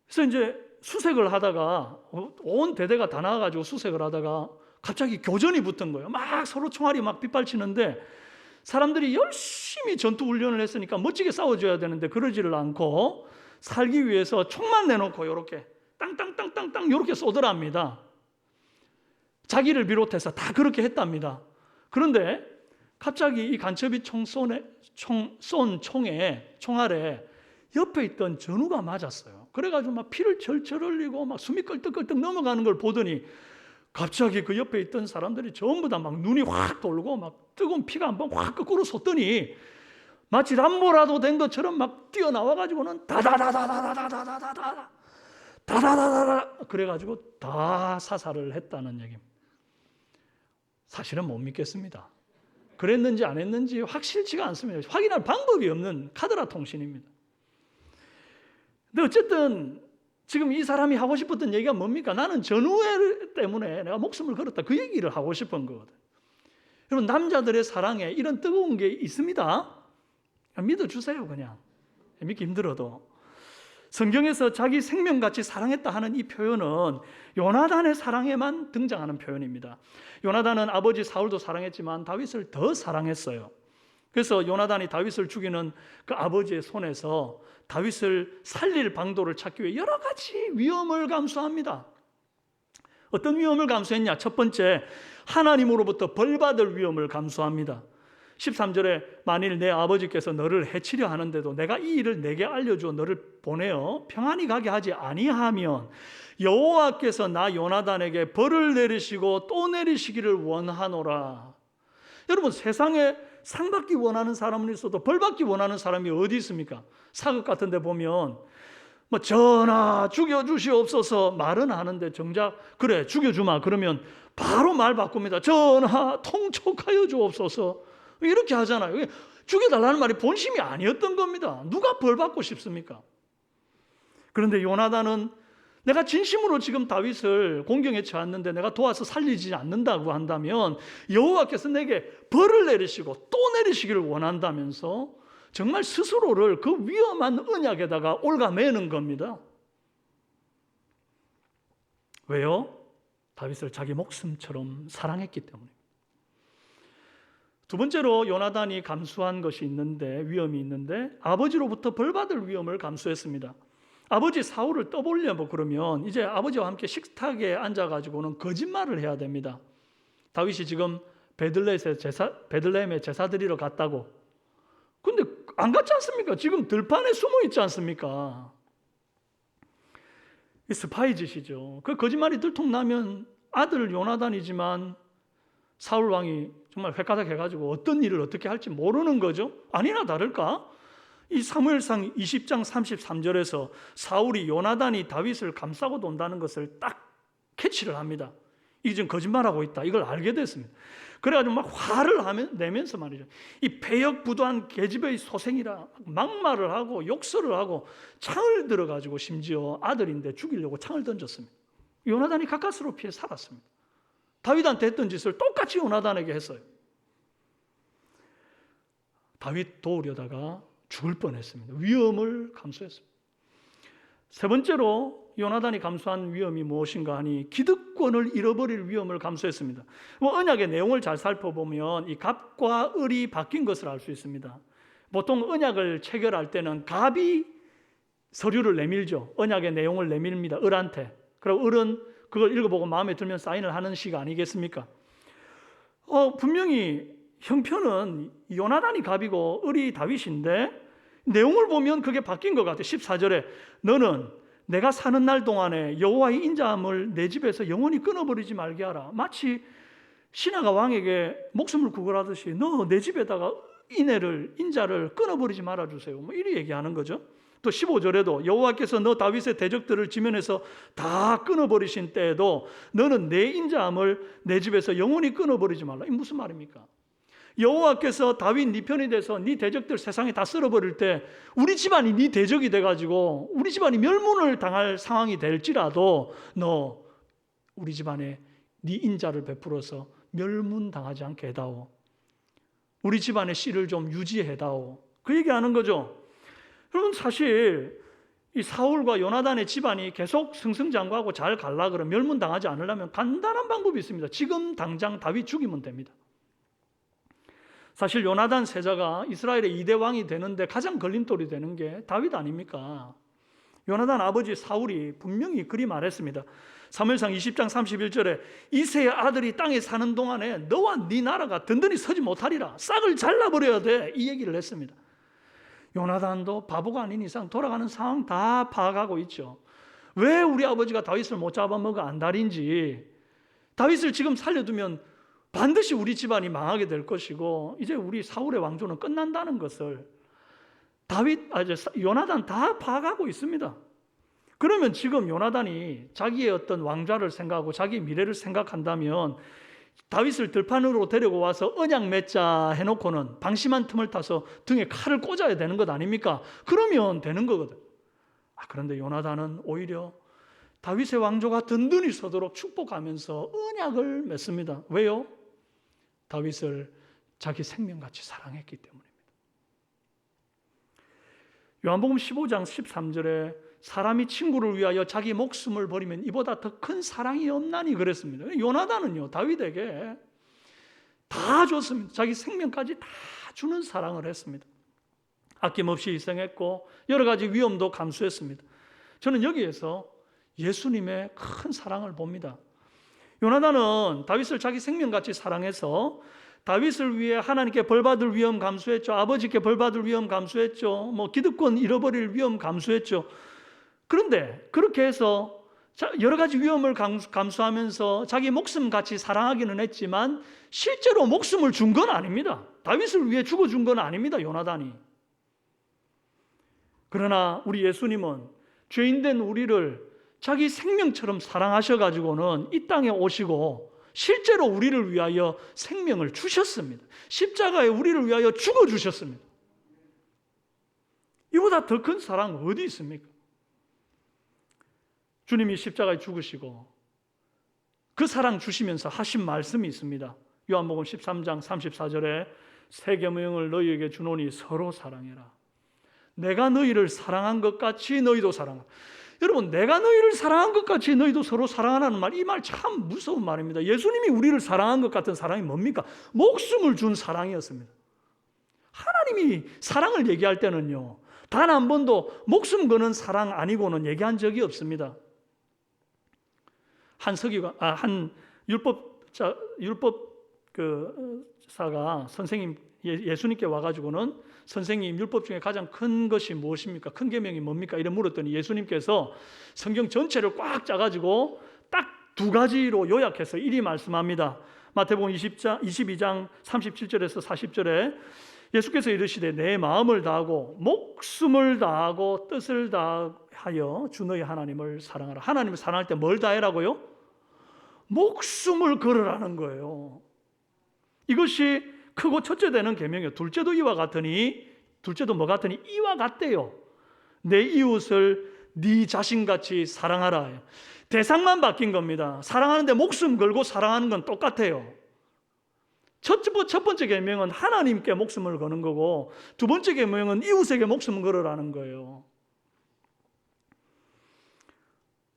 그래서 이제 수색을 하다가 온 대대가 다 나와가지고 수색을 하다가 갑자기 교전이 붙은 거예요. 막 서로 총알이 막 빗발치는데 사람들이 열심히 전투 훈련을 했으니까 멋지게 싸워줘야 되는데 그러지를 않고 살기 위해서 총만 내놓고 이렇게 땅땅땅땅땅 이렇게 쏘더랍니다. 자기를 비롯해서 다 그렇게 했답니다. 그런데 갑자기 이 간첩이 쏜 총알에 옆에 있던 전우가 맞았어요. 그래가지고 막 피를 절절 흘리고 막 숨이 끌떡끌떡 넘어가는 걸 보더니 갑자기 그 옆에 있던 사람들이 전부 다 막 눈이 확 돌고 막 뜨거운 피가 한번 확 거꾸로 솟더니 마치 남보라도 된 것처럼 막 뛰어나와가지고는 다다다다다다다다다다다다다다 그래가지고 다 사살을 했다는 얘기입니다. 사실은 못 믿겠습니다. 그랬는지 안 했는지 확실치가 않습니다. 확인할 방법이 없는 카드라 통신입니다. 근데 어쨌든 지금 이 사람이 하고 싶었던 얘기가 뭡니까? 나는 전우회 때문에 내가 목숨을 걸었다. 그 얘기를 하고 싶은 거거든. 여러분 남자들의 사랑에 이런 뜨거운 게 있습니다. 믿어주세요 그냥. 믿기 힘들어도. 성경에서 자기 생명같이 사랑했다 하는 이 표현은 요나단의 사랑에만 등장하는 표현입니다. 요나단은 아버지 사울도 사랑했지만 다윗을 더 사랑했어요. 그래서 요나단이 다윗을 죽이는 그 아버지의 손에서 다윗을 살릴 방도를 찾기 위해 여러 가지 위험을 감수합니다. 어떤 위험을 감수했냐? 첫 번째, 하나님으로부터 벌받을 위험을 감수합니다. 13절에 만일 내 아버지께서 너를 해치려 하는데도 내가 이 일을 내게 알려주어 너를 보내어 평안히 가게 하지 아니하면 여호와께서 나 요나단에게 벌을 내리시고 또 내리시기를 원하노라. 여러분 세상에 상 받기 원하는 사람은 있어도 벌 받기 원하는 사람이 어디 있습니까? 사극 같은 데 보면 뭐 전하 죽여주시옵소서 말은 하는데 정작 그래 죽여주마 그러면 바로 말 바꿉니다. 전하 통촉하여 주옵소서 이렇게 하잖아요. 죽여달라는 말이 본심이 아니었던 겁니다. 누가 벌 받고 싶습니까? 그런데 요나단은 내가 진심으로 지금 다윗을 공경에 처했는데 내가 도와서 살리지 않는다고 한다면 여호와께서 내게 벌을 내리시고 또 내리시기를 원한다면서 정말 스스로를 그 위험한 언약에다가 올가매는 겁니다. 왜요? 다윗을 자기 목숨처럼 사랑했기 때문입니다. 두 번째로 요나단이 감수한 것이 있는데, 위험이 있는데, 아버지로부터 벌받을 위험을 감수했습니다. 아버지 사울을 떠보려고 그러면 이제 아버지와 함께 식탁에 앉아가지고는 거짓말을 해야 됩니다. 다윗이 지금 베들레헴에 제사 드리러 갔다고. 근데 안 갔지 않습니까? 지금 들판에 숨어 있지 않습니까? 이 스파이 짓이죠. 그 거짓말이 들통나면 아들 요나단이지만 사울 왕이 정말 획가닥 해가지고 어떤 일을 어떻게 할지 모르는 거죠. 아니나 다를까? 이 사무엘상 20장 33절에서 사울이 요나단이 다윗을 감싸고 돈다는 것을 딱 캐치를 합니다. 이게 지금 거짓말하고 있다. 이걸 알게 됐습니다. 그래가지고 막 화를 내면서 말이죠. 이 패역부도한 계집의 소생이라 막말을 하고 욕설을 하고 창을 들어가지고 심지어 아들인데 죽이려고 창을 던졌습니다. 요나단이 가까스로 피해 살았습니다. 다윗한테 했던 짓을 똑같이 요나단에게 했어요. 다윗 도우려다가 죽을 뻔했습니다. 위험을 감수했습니다. 세 번째로 요나단이 감수한 위험이 무엇인가 하니 기득권을 잃어버릴 위험을 감수했습니다. 언약의 내용을 잘 살펴보면 이 갑과 을이 바뀐 것을 알 수 있습니다. 보통 언약을 체결할 때는 갑이 서류를 내밀죠. 언약의 내용을 내밀입니다. 을한테. 그리고 을은 그걸 읽어보고 마음에 들면 사인을 하는 식 아니겠습니까? 분명히 형편은 요나단이 갑이고 을이 다윗인데 내용을 보면 그게 바뀐 것 같아요. 14절에 너는 내가 사는 날 동안에 여호와의 인자함을 내 집에서 영원히 끊어버리지 말게 하라. 마치 신하가 왕에게 목숨을 구걸하듯이 너 내 집에다가 인자를 끊어버리지 말아주세요. 뭐 이리 얘기하는 거죠. 또 15절에도 여호와께서 너 다윗의 대적들을 지면에서 다 끊어버리신 때에도 너는 내 인자함을 내 집에서 영원히 끊어버리지 말라. 이게 무슨 말입니까? 여호와께서 다윗 네 편이 돼서 네 대적들 세상에 다 쓸어버릴 때 우리 집안이 네 대적이 돼가지고 우리 집안이 멸문을 당할 상황이 될지라도 너 우리 집안에 네 인자를 베풀어서 멸문당하지 않게 해다오. 우리 집안의 씨를 좀 유지해다오. 그 얘기하는 거죠. 여러분 사실 이 사울과 요나단의 집안이 계속 승승장구하고 잘 갈라 그러면 멸문당하지 않으려면 간단한 방법이 있습니다. 지금 당장 다윗 죽이면 됩니다. 사실 요나단 세자가 이스라엘의 2대 왕이 되는데 가장 걸림돌이 되는 게 다윗 아닙니까? 요나단 아버지 사울이 분명히 그리 말했습니다. 사무엘상 20장 31절에 이새의 아들이 땅에 사는 동안에 너와 네 나라가 든든히 서지 못하리라. 싹을 잘라버려야 돼. 이 얘기를 했습니다. 요나단도 바보가 아닌 이상 돌아가는 상황 다 파악하고 있죠. 왜 우리 아버지가 다윗을 못 잡아먹어 안달인지, 다윗을 지금 살려두면 반드시 우리 집안이 망하게 될 것이고 이제 우리 사울의 왕조는 끝난다는 것을 요나단 다 파악하고 있습니다. 그러면 지금 요나단이 자기의 어떤 왕좌를 생각하고 자기 미래를 생각한다면 다윗을 들판으로 데리고 와서 언약 맺자 해놓고는 방심한 틈을 타서 등에 칼을 꽂아야 되는 것 아닙니까? 그러면 되는 거거든. 그런데 요나단은 오히려 다윗의 왕조가 든든히 서도록 축복하면서 언약을 맺습니다. 왜요? 다윗을 자기 생명같이 사랑했기 때문입니다. 요한복음 15장 13절에 사람이 친구를 위하여 자기 목숨을 버리면 이보다 더 큰 사랑이 없나니 그랬습니다. 요나단은요 다윗에게 다 줬습니다. 자기 생명까지 다 주는 사랑을 했습니다. 아낌없이 희생했고 여러 가지 위험도 감수했습니다. 저는 여기에서 예수님의 큰 사랑을 봅니다. 요나단은 다윗을 자기 생명같이 사랑해서 다윗을 위해 하나님께 벌받을 위험 감수했죠. 아버지께 벌받을 위험 감수했죠. 기득권 잃어버릴 위험 감수했죠. 그런데 그렇게 해서 여러 가지 위험을 감수하면서 자기 목숨같이 사랑하기는 했지만 실제로 목숨을 준 건 아닙니다. 다윗을 위해 죽어준 건 아닙니다. 요나단이. 그러나 우리 예수님은 죄인된 우리를 자기 생명처럼 사랑하셔가지고는 이 땅에 오시고 실제로 우리를 위하여 생명을 주셨습니다. 십자가에 우리를 위하여 죽어주셨습니다. 이보다 더 큰 사랑 어디 있습니까? 주님이 십자가에 죽으시고 그 사랑 주시면서 하신 말씀이 있습니다. 요한복음 13장 34절에 새 계명을 너희에게 주노니 서로 사랑해라. 내가 너희를 사랑한 것 같이 너희도 사랑하라. 여러분, 내가 너희를 사랑한 것 같이 너희도 서로 사랑하라는 말, 이 말 참 무서운 말입니다. 예수님이 우리를 사랑한 것 같은 사랑이 뭡니까? 목숨을 준 사랑이었습니다. 하나님이 사랑을 얘기할 때는요, 단 한 번도 목숨 거는 사랑 아니고는 얘기한 적이 없습니다. 한 율법사가 선생님 예수님께 와가지고는 선생님, 율법 중에 가장 큰 것이 무엇입니까? 큰 계명이 뭡니까? 이래 물었더니 예수님께서 성경 전체를 꽉 짜가지고 딱 두 가지로 요약해서 이리 말씀합니다. 마태복음 22장 37절에서 40절에 예수께서 이르시되 내 마음을 다하고 목숨을 다하고 뜻을 다하여 주 너희 하나님을 사랑하라. 하나님을 사랑할 때 뭘 다해라고요? 목숨을 걸으라는 거예요. 이것이 크고 첫째 되는 계명이에요. 둘째도 이와 같으니, 둘째도 뭐 같으니? 이와 같대요. 내 이웃을 네 자신같이 사랑하라. 대상만 바뀐 겁니다. 사랑하는데 목숨 걸고 사랑하는 건 똑같아요. 첫 번째 계명은 하나님께 목숨을 거는 거고, 두 번째 계명은 이웃에게 목숨을 걸으라는 거예요.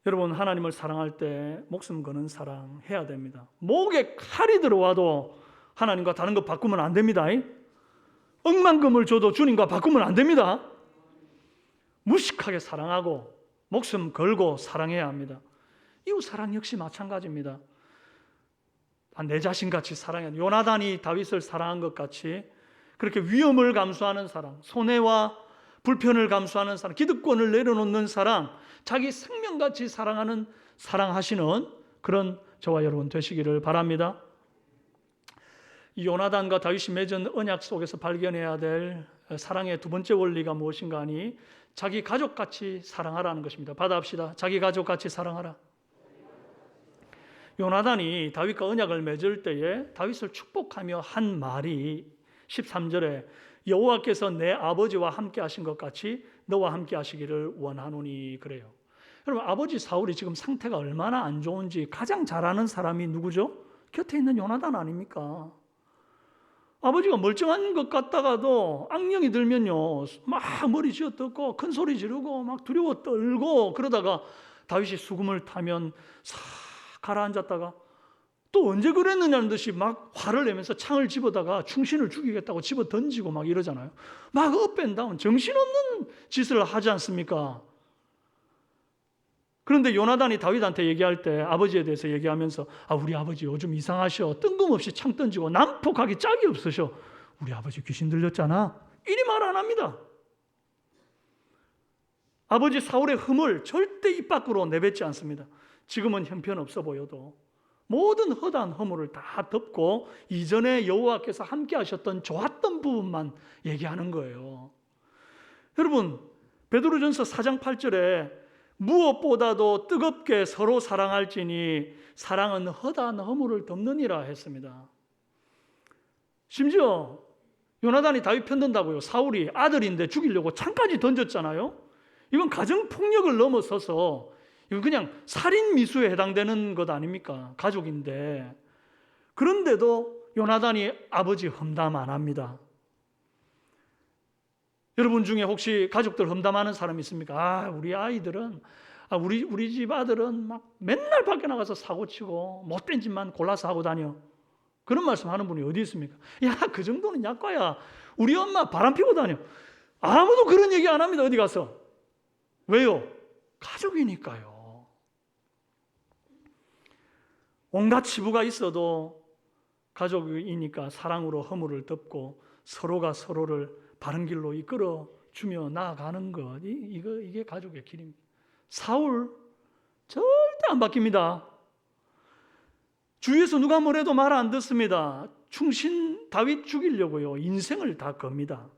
여러분, 하나님을 사랑할 때 목숨 거는 사랑 해야 됩니다. 목에 칼이 들어와도 하나님과 다른 거 바꾸면 안 됩니다. 억만금을 줘도 주님과 바꾸면 안 됩니다. 무식하게 사랑하고 목숨 걸고 사랑해야 합니다. 이웃 사랑 역시 마찬가지입니다. 내 자신같이 사랑해야 돼요. 요나단이 다윗을 사랑한 것 같이 그렇게 위험을 감수하는 사랑, 손해와 불편을 감수하는 사랑, 기득권을 내려놓는 사랑, 자기 생명같이 사랑하는, 사랑하시는 그런 저와 여러분 되시기를 바랍니다. 이 요나단과 다윗이 맺은 언약 속에서 발견해야 될 사랑의 두 번째 원리가 무엇인가 하니 자기 가족같이 사랑하라는 것입니다. 받아합시다. 자기 가족같이 사랑하라. 요나단이 다윗과 언약을 맺을 때에 다윗을 축복하며 한 말이 13절에 여호와께서 내 아버지와 함께 하신 것 같이 너와 함께 하시기를 원하노니 그래요. 여러분, 아버지 사울이 지금 상태가 얼마나 안 좋은지 가장 잘 아는 사람이 누구죠? 곁에 있는 요나단 아닙니까? 아버지가 멀쩡한 것 같다가도 악령이 들면요 막 머리 쥐어뜯고 큰 소리 지르고 막 두려워 떨고 그러다가 다윗이 수금을 타면 싹 가라앉았다가 또 언제 그랬느냐는 듯이 막 화를 내면서 창을 집어다가 충신을 죽이겠다고 집어 던지고 막 이러잖아요. 막 업앤다운 정신없는 짓을 하지 않습니까? 그런데 요나단이 다윗한테 얘기할 때 아버지에 대해서 얘기하면서 우리 아버지 요즘 이상하셔. 뜬금없이 창 던지고 난폭하기 짝이 없으셔. 우리 아버지 귀신 들렸잖아. 이리 말 안 합니다. 아버지 사울의 흠을 절대 입 밖으로 내뱉지 않습니다. 지금은 형편없어 보여도 모든 허다한 허물을 다 덮고 이전에 여호와께서 함께 하셨던 좋았던 부분만 얘기하는 거예요. 여러분, 베드로전서 4장 8절에 무엇보다도 뜨겁게 서로 사랑할지니 사랑은 허다한 허물을 덮느니라 했습니다. 심지어 요나단이 다윗 편든다고요. 사울이 아들인데 죽이려고 창까지 던졌잖아요. 이건 가정폭력을 넘어서서 이건 그냥 살인 미수에 해당되는 것 아닙니까? 가족인데. 그런데도 요나단이 아버지 험담 안 합니다. 여러분 중에 혹시 가족들 험담하는 사람 있습니까? 우리 아이들은 우리 집 아들은 막 맨날 밖에 나가서 사고치고 못된 짓만 골라서 하고 다녀. 그런 말씀하는 분이 어디 있습니까? 야, 그 정도는 약과야. 우리 엄마 바람 피고 다녀. 아무도 그런 얘기 안 합니다. 어디 가서. 왜요? 가족이니까요. 온갖 치부가 있어도 가족이니까 사랑으로 허물을 덮고 서로가 서로를 바른 길로 이끌어 주며 나아가는 것, 이게 가족의 길입니다. 사울 절대 안 바뀝니다. 주위에서 누가 뭐래도 말 안 듣습니다. 충신 다윗 죽이려고요 인생을 다 겁니다.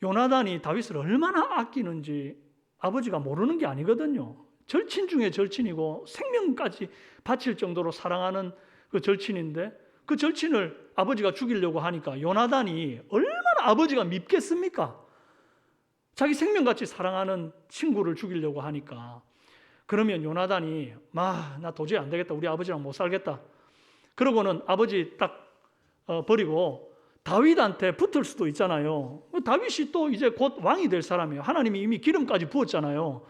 요나단이 다윗을 얼마나 아끼는지 아버지가 모르는 게 아니거든요. 절친 중에 절친이고 생명까지 바칠 정도로 사랑하는 그 절친인데 그 절친을 아버지가 죽이려고 하니까 요나단이 얼마나 아버지가 밉겠습니까? 자기 생명같이 사랑하는 친구를 죽이려고 하니까 그러면 요나단이 나 도저히 안 되겠다. 우리 아버지랑 못 살겠다. 그러고는 아버지 딱 버리고 다윗한테 붙을 수도 있잖아요. 다윗이 또 이제 곧 왕이 될 사람이에요. 하나님이 이미 기름까지 부었잖아요.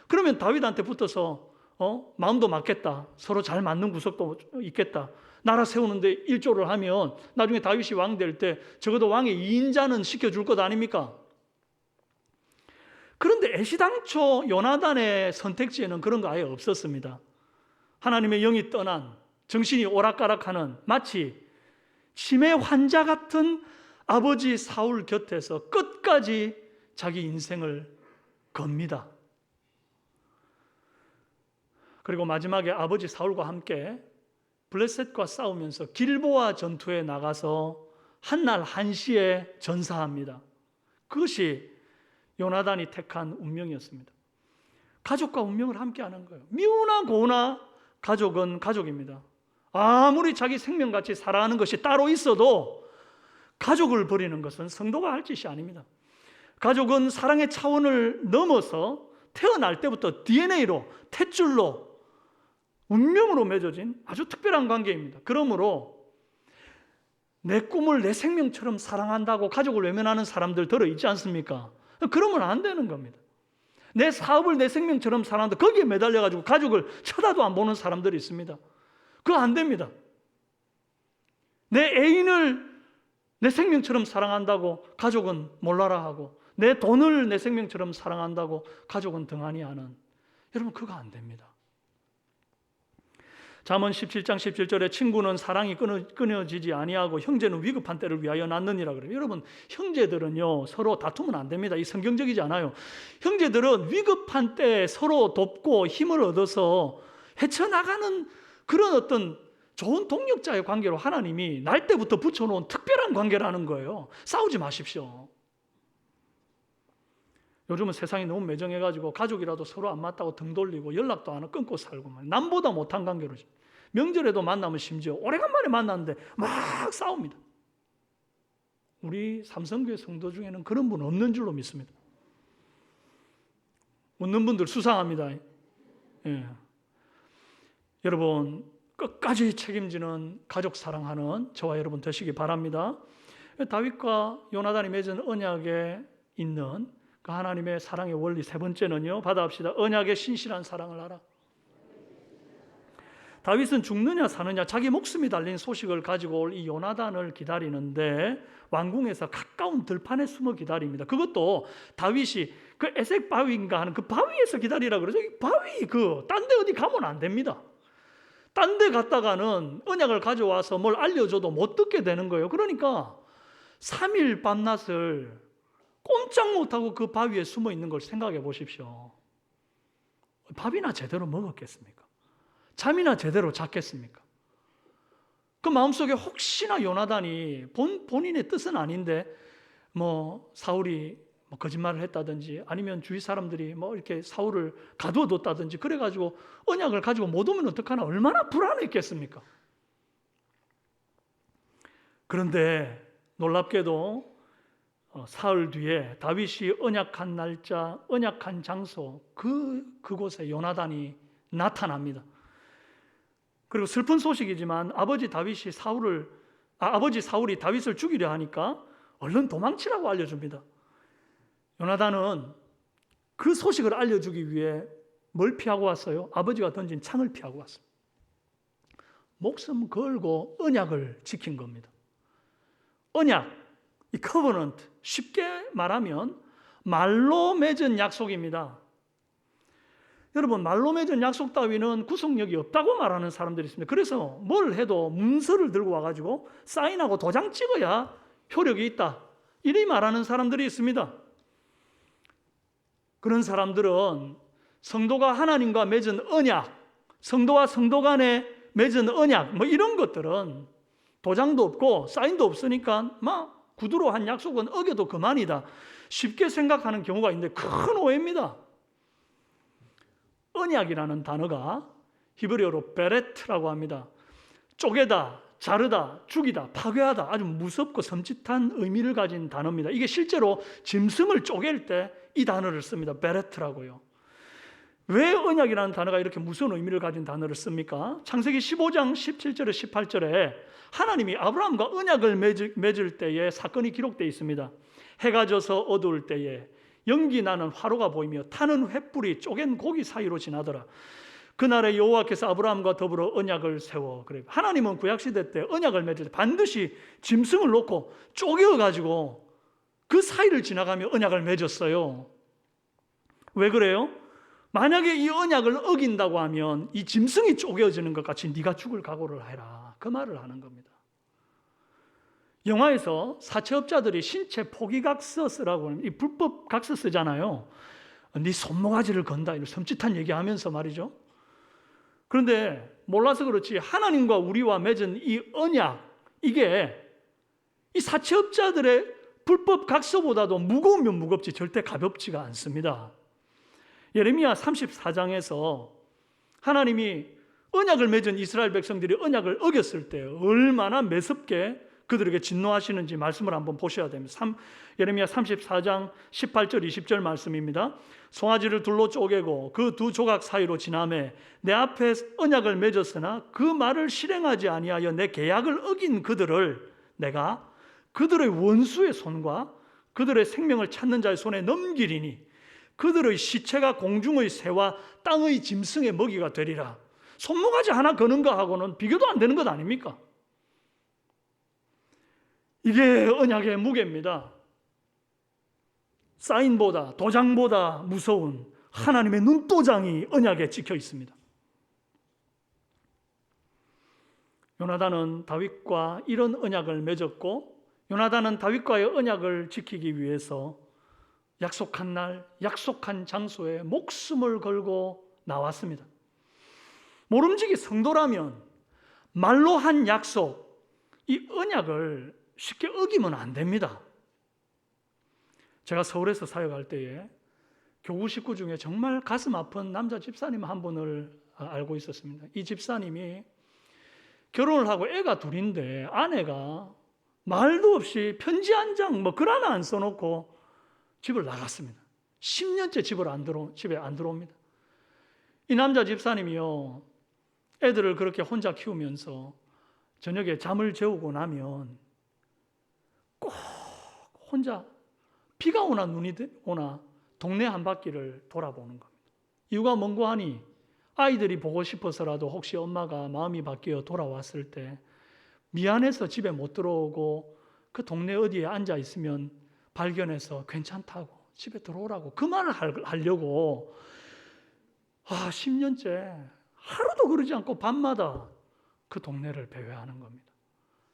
그러면 다윗한테 붙어서 마음도 맞겠다. 서로 잘 맞는 구석도 있겠다. 나라 세우는데 일조를 하면 나중에 다윗이 왕 될 때 적어도 왕의 2인자는 시켜줄 것 아닙니까? 그런데 애시당초 요나단의 선택지에는 그런 거 아예 없었습니다. 하나님의 영이 떠난, 정신이 오락가락하는, 마치 치매 환자 같은 아버지 사울 곁에서 끝까지 자기 인생을 겁니다. 그리고 마지막에 아버지 사울과 함께 블레셋과 싸우면서 길보아 전투에 나가서 한날 한시에 전사합니다. 그것이 요나단이 택한 운명이었습니다. 가족과 운명을 함께하는 거예요. 미우나 고우나 가족은 가족입니다. 아무리 자기 생명같이 살아가는 것이 따로 있어도 가족을 버리는 것은 성도가 할 짓이 아닙니다. 가족은 사랑의 차원을 넘어서 태어날 때부터 DNA로, 탯줄로, 운명으로 맺어진 아주 특별한 관계입니다. 그러므로 내 꿈을 내 생명처럼 사랑한다고 가족을 외면하는 사람들 들어있지 않습니까? 그러면 안 되는 겁니다. 내 사업을 내 생명처럼 사랑한다. 거기에 매달려가지고 가족을 쳐다도 안 보는 사람들이 있습니다. 그거 안 됩니다. 내 애인을 내 생명처럼 사랑한다고 가족은 몰라라 하고, 내 돈을 내 생명처럼 사랑한다고 가족은 등한히 하는, 여러분 그거 안 됩니다. 잠언 17장 17절에 친구는 사랑이 끊어지지 아니하고 형제는 위급한 때를 위하여 낳느니라 그래요. 여러분 형제들은요 서로 다투면 안 됩니다. 이 성경적이지 않아요. 형제들은 위급한 때 서로 돕고 힘을 얻어서 헤쳐나가는 그런 어떤 좋은 동력자의 관계로 하나님이 날 때부터 붙여놓은 특별한 관계라는 거예요. 싸우지 마십시오. 요즘은 세상이 너무 매정해가지고 가족이라도 서로 안 맞다고 등 돌리고 연락도 안 하고 끊고 살고, 남보다 못한 관계로 명절에도 만나면 심지어 오래간만에 만났는데 막 싸웁니다. 우리 삼성교회 성도 중에는 그런 분 없는 줄로 믿습니다. 웃는 분들 수상합니다. 예. 여러분 끝까지 책임지는 가족 사랑하는 저와 여러분 되시기 바랍니다. 다윗과 요나단이 맺은 언약에 있는 그 하나님의 사랑의 원리 세 번째는요, 받아합시다. 언약의 신실한 사랑을 하라. 다윗은 죽느냐 사느냐 자기 목숨이 달린 소식을 가지고 올 이 요나단을 기다리는데 왕궁에서 가까운 들판에 숨어 기다립니다. 그것도 다윗이 그 에색 바위인가 하는 그 바위에서 기다리라 그러죠. 이 바위 딴 데 어디 가면 안 됩니다. 딴 데 갔다가는 언약을 가져와서 뭘 알려줘도 못 듣게 되는 거예요. 그러니까 3일 밤낮을 꼼짝 못하고 그 바위에 숨어 있는 걸 생각해 보십시오. 밥이나 제대로 먹었겠습니까? 잠이나 제대로 잤겠습니까? 그 마음속에 혹시나 요나단이 본인의 뜻은 아닌데 사울이 거짓말을 했다든지 아니면 주위 사람들이 이렇게 사울을 가두어뒀다든지 그래가지고 언약을 가지고 못 오면 어떡하나, 얼마나 불안했겠습니까? 그런데 놀랍게도 사흘 뒤에 다윗이 언약한 날짜, 언약한 장소 그곳에 요나단이 나타납니다. 그리고 슬픈 소식이지만 아버지 사울이 다윗을 죽이려 하니까 얼른 도망치라고 알려줍니다. 요나단은 그 소식을 알려주기 위해 뭘 피하고 왔어요? 아버지가 던진 창을 피하고 왔어요. 목숨 걸고 언약을 지킨 겁니다. 언약, 이 커버넌트, 쉽게 말하면 말로 맺은 약속입니다. 여러분, 말로 맺은 약속 따위는 구속력이 없다고 말하는 사람들이 있습니다. 그래서 뭘 해도 문서를 들고 와가지고 사인하고 도장 찍어야 효력이 있다, 이리 말하는 사람들이 있습니다. 그런 사람들은 성도가 하나님과 맺은 언약, 성도와 성도 간에 맺은 언약 이런 것들은 도장도 없고 사인도 없으니까 구두로 한 약속은 어겨도 그만이다, 쉽게 생각하는 경우가 있는데 큰 오해입니다. 언약이라는 단어가 히브리어로 베레트라고 합니다. 쪼개다, 자르다, 죽이다, 파괴하다, 아주 무섭고 섬찟한 의미를 가진 단어입니다. 이게 실제로 짐승을 쪼갤 때 이 단어를 씁니다. 베레트라고요. 왜 언약이라는 단어가 이렇게 무서운 의미를 가진 단어를 씁니까? 창세기 15장 17절에 18절에 하나님이 아브라함과 언약을 맺을 때에 사건이 기록되어 있습니다. 해가 져서 어두울 때에 연기 나는 화로가 보이며 타는 횃불이 쪼갠 고기 사이로 지나더라. 그날에 여호와께서 아브라함과 더불어 언약을 세워. 그래. 하나님은 구약시대 때 언약을 맺을 때 반드시 짐승을 놓고 쪼개어가지고 그 사이를 지나가며 언약을 맺었어요. 왜 그래요? 만약에 이 언약을 어긴다고 하면 이 짐승이 쪼개어지는 것 같이 네가 죽을 각오를 해라. 그 말을 하는 겁니다. 영화에서 사채업자들이 신체 포기각서쓰라고 하는 이 불법 각서 쓰잖아요. 네 손모가지를 건다 이런 섬찟한 얘기하면서 말이죠. 그런데 몰라서 그렇지 하나님과 우리와 맺은 이 언약, 이게 이 사채업자들의 불법 각서보다도 무거우면 무겁지 절대 가볍지가 않습니다. 예레미야 34장에서 하나님이 언약을 맺은 이스라엘 백성들이 언약을 어겼을 때 얼마나 매섭게 그들에게 진노하시는지 말씀을 한번 보셔야 됩니다. 예레미야 34장 18절 20절 말씀입니다. 송아지를 둘로 쪼개고 그 두 조각 사이로 지나매 내 앞에 언약을 맺었으나 그 말을 실행하지 아니하여 내 계약을 어긴 그들을 내가 그들의 원수의 손과 그들의 생명을 찾는 자의 손에 넘기리니 그들의 시체가 공중의 새와 땅의 짐승의 먹이가 되리라. 손모가지 하나 거는 거하고는 비교도 안 되는 것 아닙니까? 이게 언약의 무게입니다. 사인보다 도장보다 무서운 하나님의 눈도장이 언약에 찍혀 있습니다. 요나단은 다윗과 이런 언약을 맺었고 요나단은 다윗과의 언약을 지키기 위해서 약속한 날, 약속한 장소에 목숨을 걸고 나왔습니다. 모름지기 성도라면 말로 한 약속, 이 언약을 쉽게 어기면 안 됩니다. 제가 서울에서 사역할 때에 교구 식구 중에 정말 가슴 아픈 남자 집사님 한 분을 알고 있었습니다. 이 집사님이 결혼을 하고 애가 둘인데 아내가 말도 없이 편지 한 장 글 하나 안 써놓고 집을 나갔습니다. 10년째 집에 안 들어옵니다. 이 남자 집사님이요, 애들을 그렇게 혼자 키우면서 저녁에 잠을 재우고 나면 꼭 혼자 비가 오나 눈이 오나 동네 한 바퀴를 돌아보는 겁니다. 이유가 뭔고 하니 아이들이 보고 싶어서라도 혹시 엄마가 마음이 바뀌어 돌아왔을 때 미안해서 집에 못 들어오고 그 동네 어디에 앉아 있으면 발견해서 괜찮다고 집에 들어오라고 그 말을 하려고 10년째 하루도 그러지 않고 밤마다 그 동네를 배회하는 겁니다.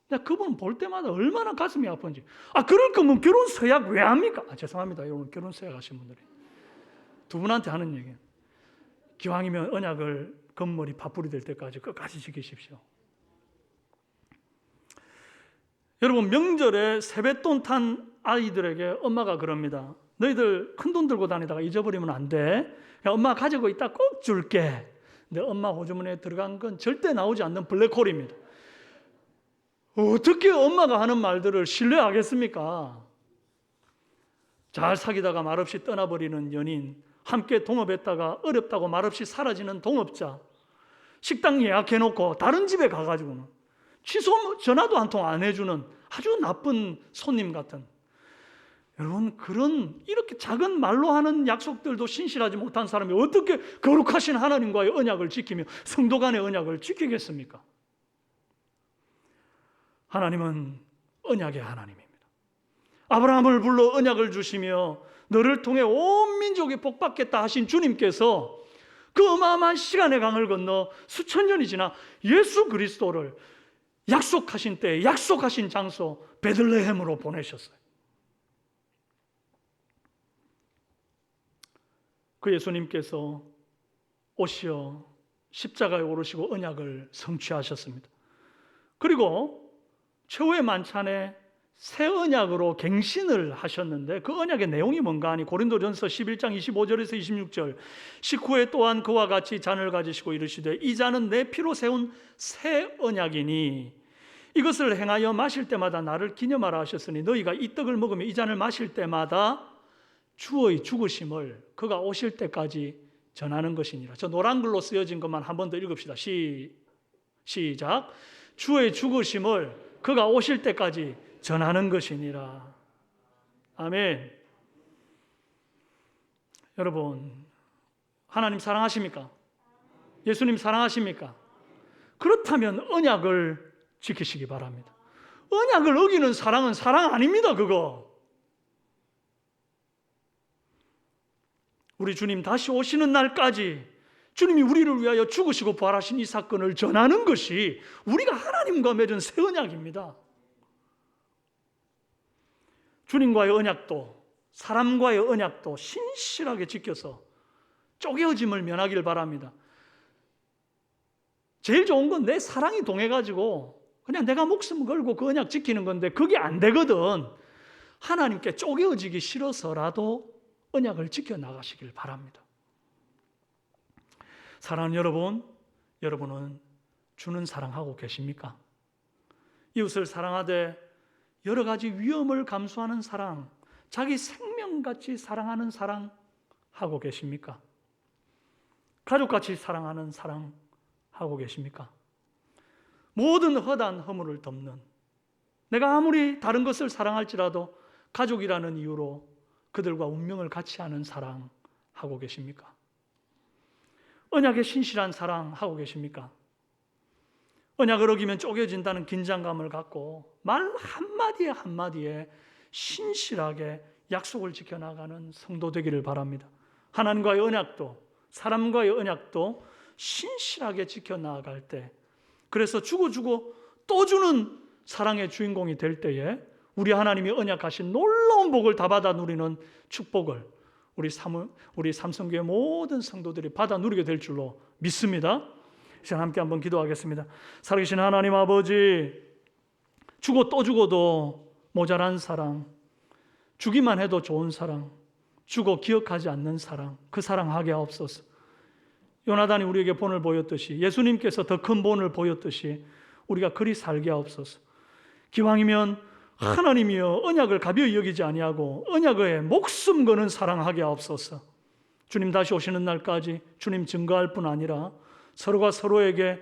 근데 그분 볼 때마다 얼마나 가슴이 아픈지. 그럴 거면 결혼 서약 왜 합니까? 죄송합니다. 여러분 결혼 서약 하신 분들이. 두 분한테 하는 얘기예요. 기왕이면 언약을 건물이 파뿌리 될 때까지 끝까지 지키십시오. 여러분 명절에 세뱃돈 탄 아이들에게 엄마가 그럽니다. 너희들 큰돈 들고 다니다가 잊어버리면 안 돼. 엄마 가지고 있다 꼭 줄게. 근데 엄마 호주머니에 들어간 건 절대 나오지 않는 블랙홀입니다. 어떻게 엄마가 하는 말들을 신뢰하겠습니까? 잘 사귀다가 말없이 떠나버리는 연인, 함께 동업했다가 어렵다고 말없이 사라지는 동업자, 식당 예약해놓고 다른 집에 가가지고는 취소 전화도 한 통 안 해주는 아주 나쁜 손님 같은, 여러분 그런 이렇게 작은 말로 하는 약속들도 신실하지 못한 사람이 어떻게 거룩하신 하나님과의 언약을 지키며 성도 간의 언약을 지키겠습니까? 하나님은 언약의 하나님입니다. 아브라함을 불러 언약을 주시며 너를 통해 온 민족이 복받겠다 하신 주님께서 그 어마어마한 시간의 강을 건너 수천 년이 지나 예수 그리스도를 약속하신 때, 약속하신 장소 베들레헴으로 보내셨어요. 그 예수님께서 오시어 십자가에 오르시고 언약을 성취하셨습니다. 그리고 최후의 만찬에 새 언약으로 갱신을 하셨는데 그 언약의 내용이 뭔가 하니 고린도전서 11장 25절에서 26절 식후에 또한 그와 같이 잔을 가지시고 이르시되 이 잔은 내 피로 세운 새 언약이니 이것을 행하여 마실 때마다 나를 기념하라 하셨으니 너희가 이 떡을 먹으며 이 잔을 마실 때마다 주의 죽으심을 그가 오실 때까지 전하는 것이니라. 저 노란 글로 쓰여진 것만 한 번 더 읽읍시다. 시작. 주의 죽으심을 그가 오실 때까지 전하는 것이니라. 아멘. 여러분, 하나님 사랑하십니까? 예수님 사랑하십니까? 그렇다면 언약을 지키시기 바랍니다. 언약을 어기는 사랑은 사랑 아닙니다. 그거. 우리 주님 다시 오시는 날까지 주님이 우리를 위하여 죽으시고 부활하신 이 사건을 전하는 것이 우리가 하나님과 맺은 새 언약입니다. 주님과의 언약도 사람과의 언약도 신실하게 지켜서 쪼개어짐을 면하기를 바랍니다. 제일 좋은 건 내 사랑이 동해가지고 그냥 내가 목숨 걸고 그 언약 지키는 건데 그게 안 되거든. 하나님께 쪼개어지기 싫어서라도 언약을 지켜나가시길 바랍니다. 사랑하는 여러분, 여러분은 주는 사랑하고 계십니까? 이웃을 사랑하되 여러 가지 위험을 감수하는 사랑, 자기 생명같이 사랑하는 사랑 하고 계십니까? 가족같이 사랑하는 사랑 하고 계십니까? 모든 허단 허물을 덮는, 내가 아무리 다른 것을 사랑할지라도 가족이라는 이유로 그들과 운명을 같이 하는 사랑 하고 계십니까? 언약에 신실한 사랑 하고 계십니까? 언약을 어기면 쪼개진다는 긴장감을 갖고 말 한마디에 한마디에 신실하게 약속을 지켜나가는 성도 되기를 바랍니다. 하나님과의 언약도 사람과의 언약도 신실하게 지켜나갈 때, 그래서 주고 또 주는 사랑의 주인공이 될 때에 우리 하나님이 언약하신 놀라운 복을 다 받아 누리는 축복을 우리 삼성교회 모든 성도들이 받아 누리게 될 줄로 믿습니다. 이 시간 함께 한번 기도하겠습니다. 살아계신 하나님 아버지, 주고 또 주고도 모자란 사랑, 주기만 해도 좋은 사랑, 주고 기억하지 않는 사랑, 그 사랑 하게 하옵소서. 요나단이 우리에게 본을 보였듯이, 예수님께서 더 큰 본을 보였듯이 우리가 그리 살게 하옵소서. 기왕이면 하나님이여 언약을 가벼이 여기지 아니하고 언약에 목숨 거는 사랑하게 하옵소서. 주님 다시 오시는 날까지 주님 증거할 뿐 아니라 서로가 서로에게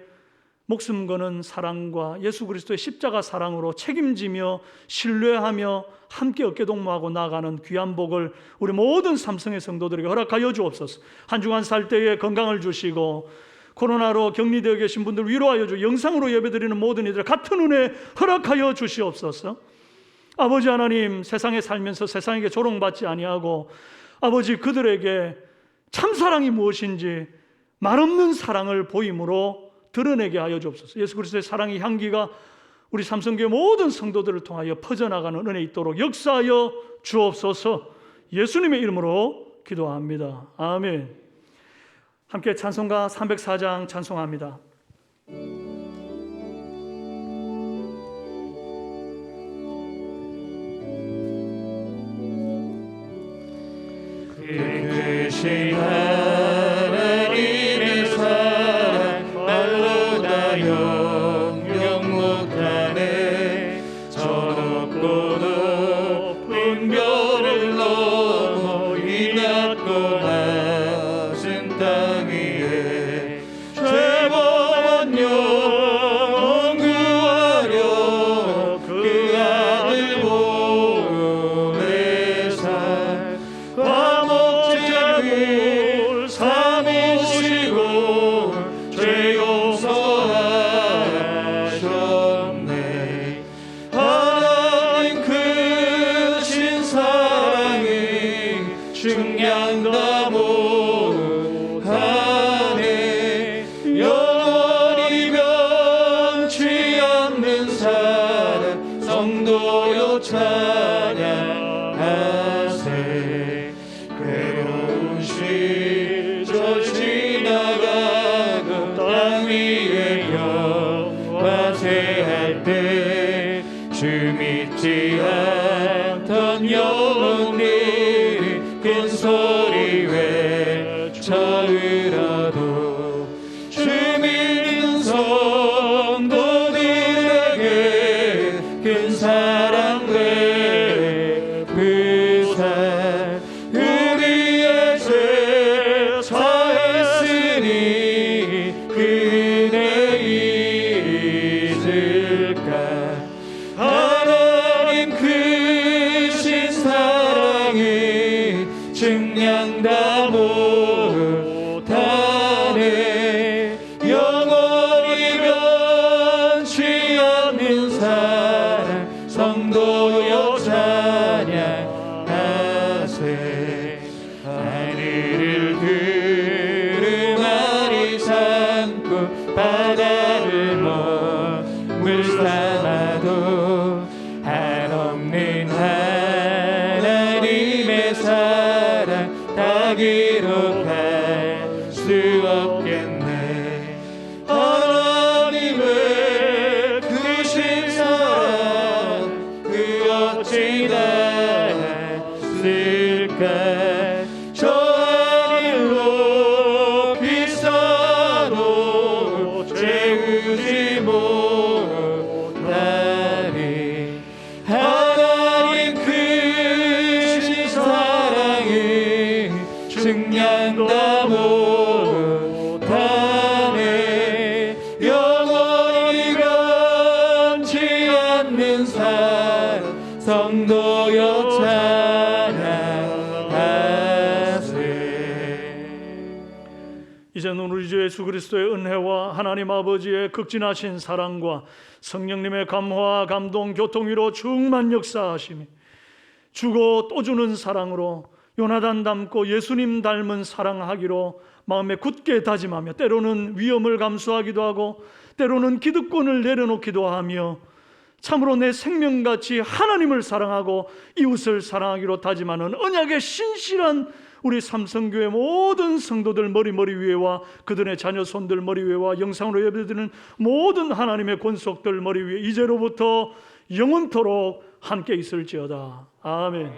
목숨 거는 사랑과 예수 그리스도의 십자가 사랑으로 책임지며 신뢰하며 함께 어깨동무하고 나아가는 귀한 복을 우리 모든 삼성의 성도들에게 허락하여 주옵소서. 한 주간 살 때에 건강을 주시고 코로나로 격리되어 계신 분들 위로하여 주시고 영상으로 예배드리는 모든 이들 같은 은혜 허락하여 주시옵소서. 아버지 하나님, 세상에 살면서 세상에게 조롱받지 아니하고 아버지 그들에게 참사랑이 무엇인지 말없는 사랑을 보임으로 드러내게 하여 주옵소서. 예수 그리스도의 사랑의 향기가 우리 삼성교회 모든 성도들을 통하여 퍼져나가는 은혜 있도록 역사하여 주옵소서. 예수님의 이름으로 기도합니다. 아멘. 함께 찬송가 304장 찬송합니다. 크신 하나님의 사랑 말로 다 영영 못하네. 저 높고 높은 별을 넘어 이 낮고 낮은 땅 위에 죄범한 영혼 구하려 그 아들 보내사 화목제물 삼으시고 죄 용서하셨네. 하나님 크신 사랑이 중량다 못하네. 영원히 변치 않는 사랑 성도여 찬양하세. 괴로운 시절 지나가고 땅 위에 영화제할 때 주 믿지 않던 영혼들이 큰 소리 외쳐으라도 주 믿는 성도들에게 큰 사랑 베푸사 우리의 죄 사해 몸을 삼아도 한없는 하나님의 사랑 다 기록할 수 없겠네. 하나님의 크신 사랑 그 어찌 닿았을까. 저 하늘로 비싸도 채우지 못하리. 하나님 크신 사랑이 증량다 못하네. 영원히 변치 않는 사랑 성도여 찬양하세. 이제는 우리 주 예수 그리스도의 은혜와 하나님 아버지의 극진하신 사랑과 성령님의 감화와 감동, 교통 위로 충만 역사하심이 주고 또 주는 사랑으로 요나단 닮고 예수님 닮은 사랑하기로 마음에 굳게 다짐하며 때로는 위험을 감수하기도 하고 때로는 기득권을 내려놓기도 하며 참으로 내 생명같이 하나님을 사랑하고 이웃을 사랑하기로 다짐하는 언약의 신실한 우리 삼성교회 모든 성도들 머리 위에와 그들의 자녀 손들 머리 위에와 영상으로 예배드리는 모든 하나님의 권속들 머리 위에 이제로부터 영원토록 함께 있을지어다. 아멘.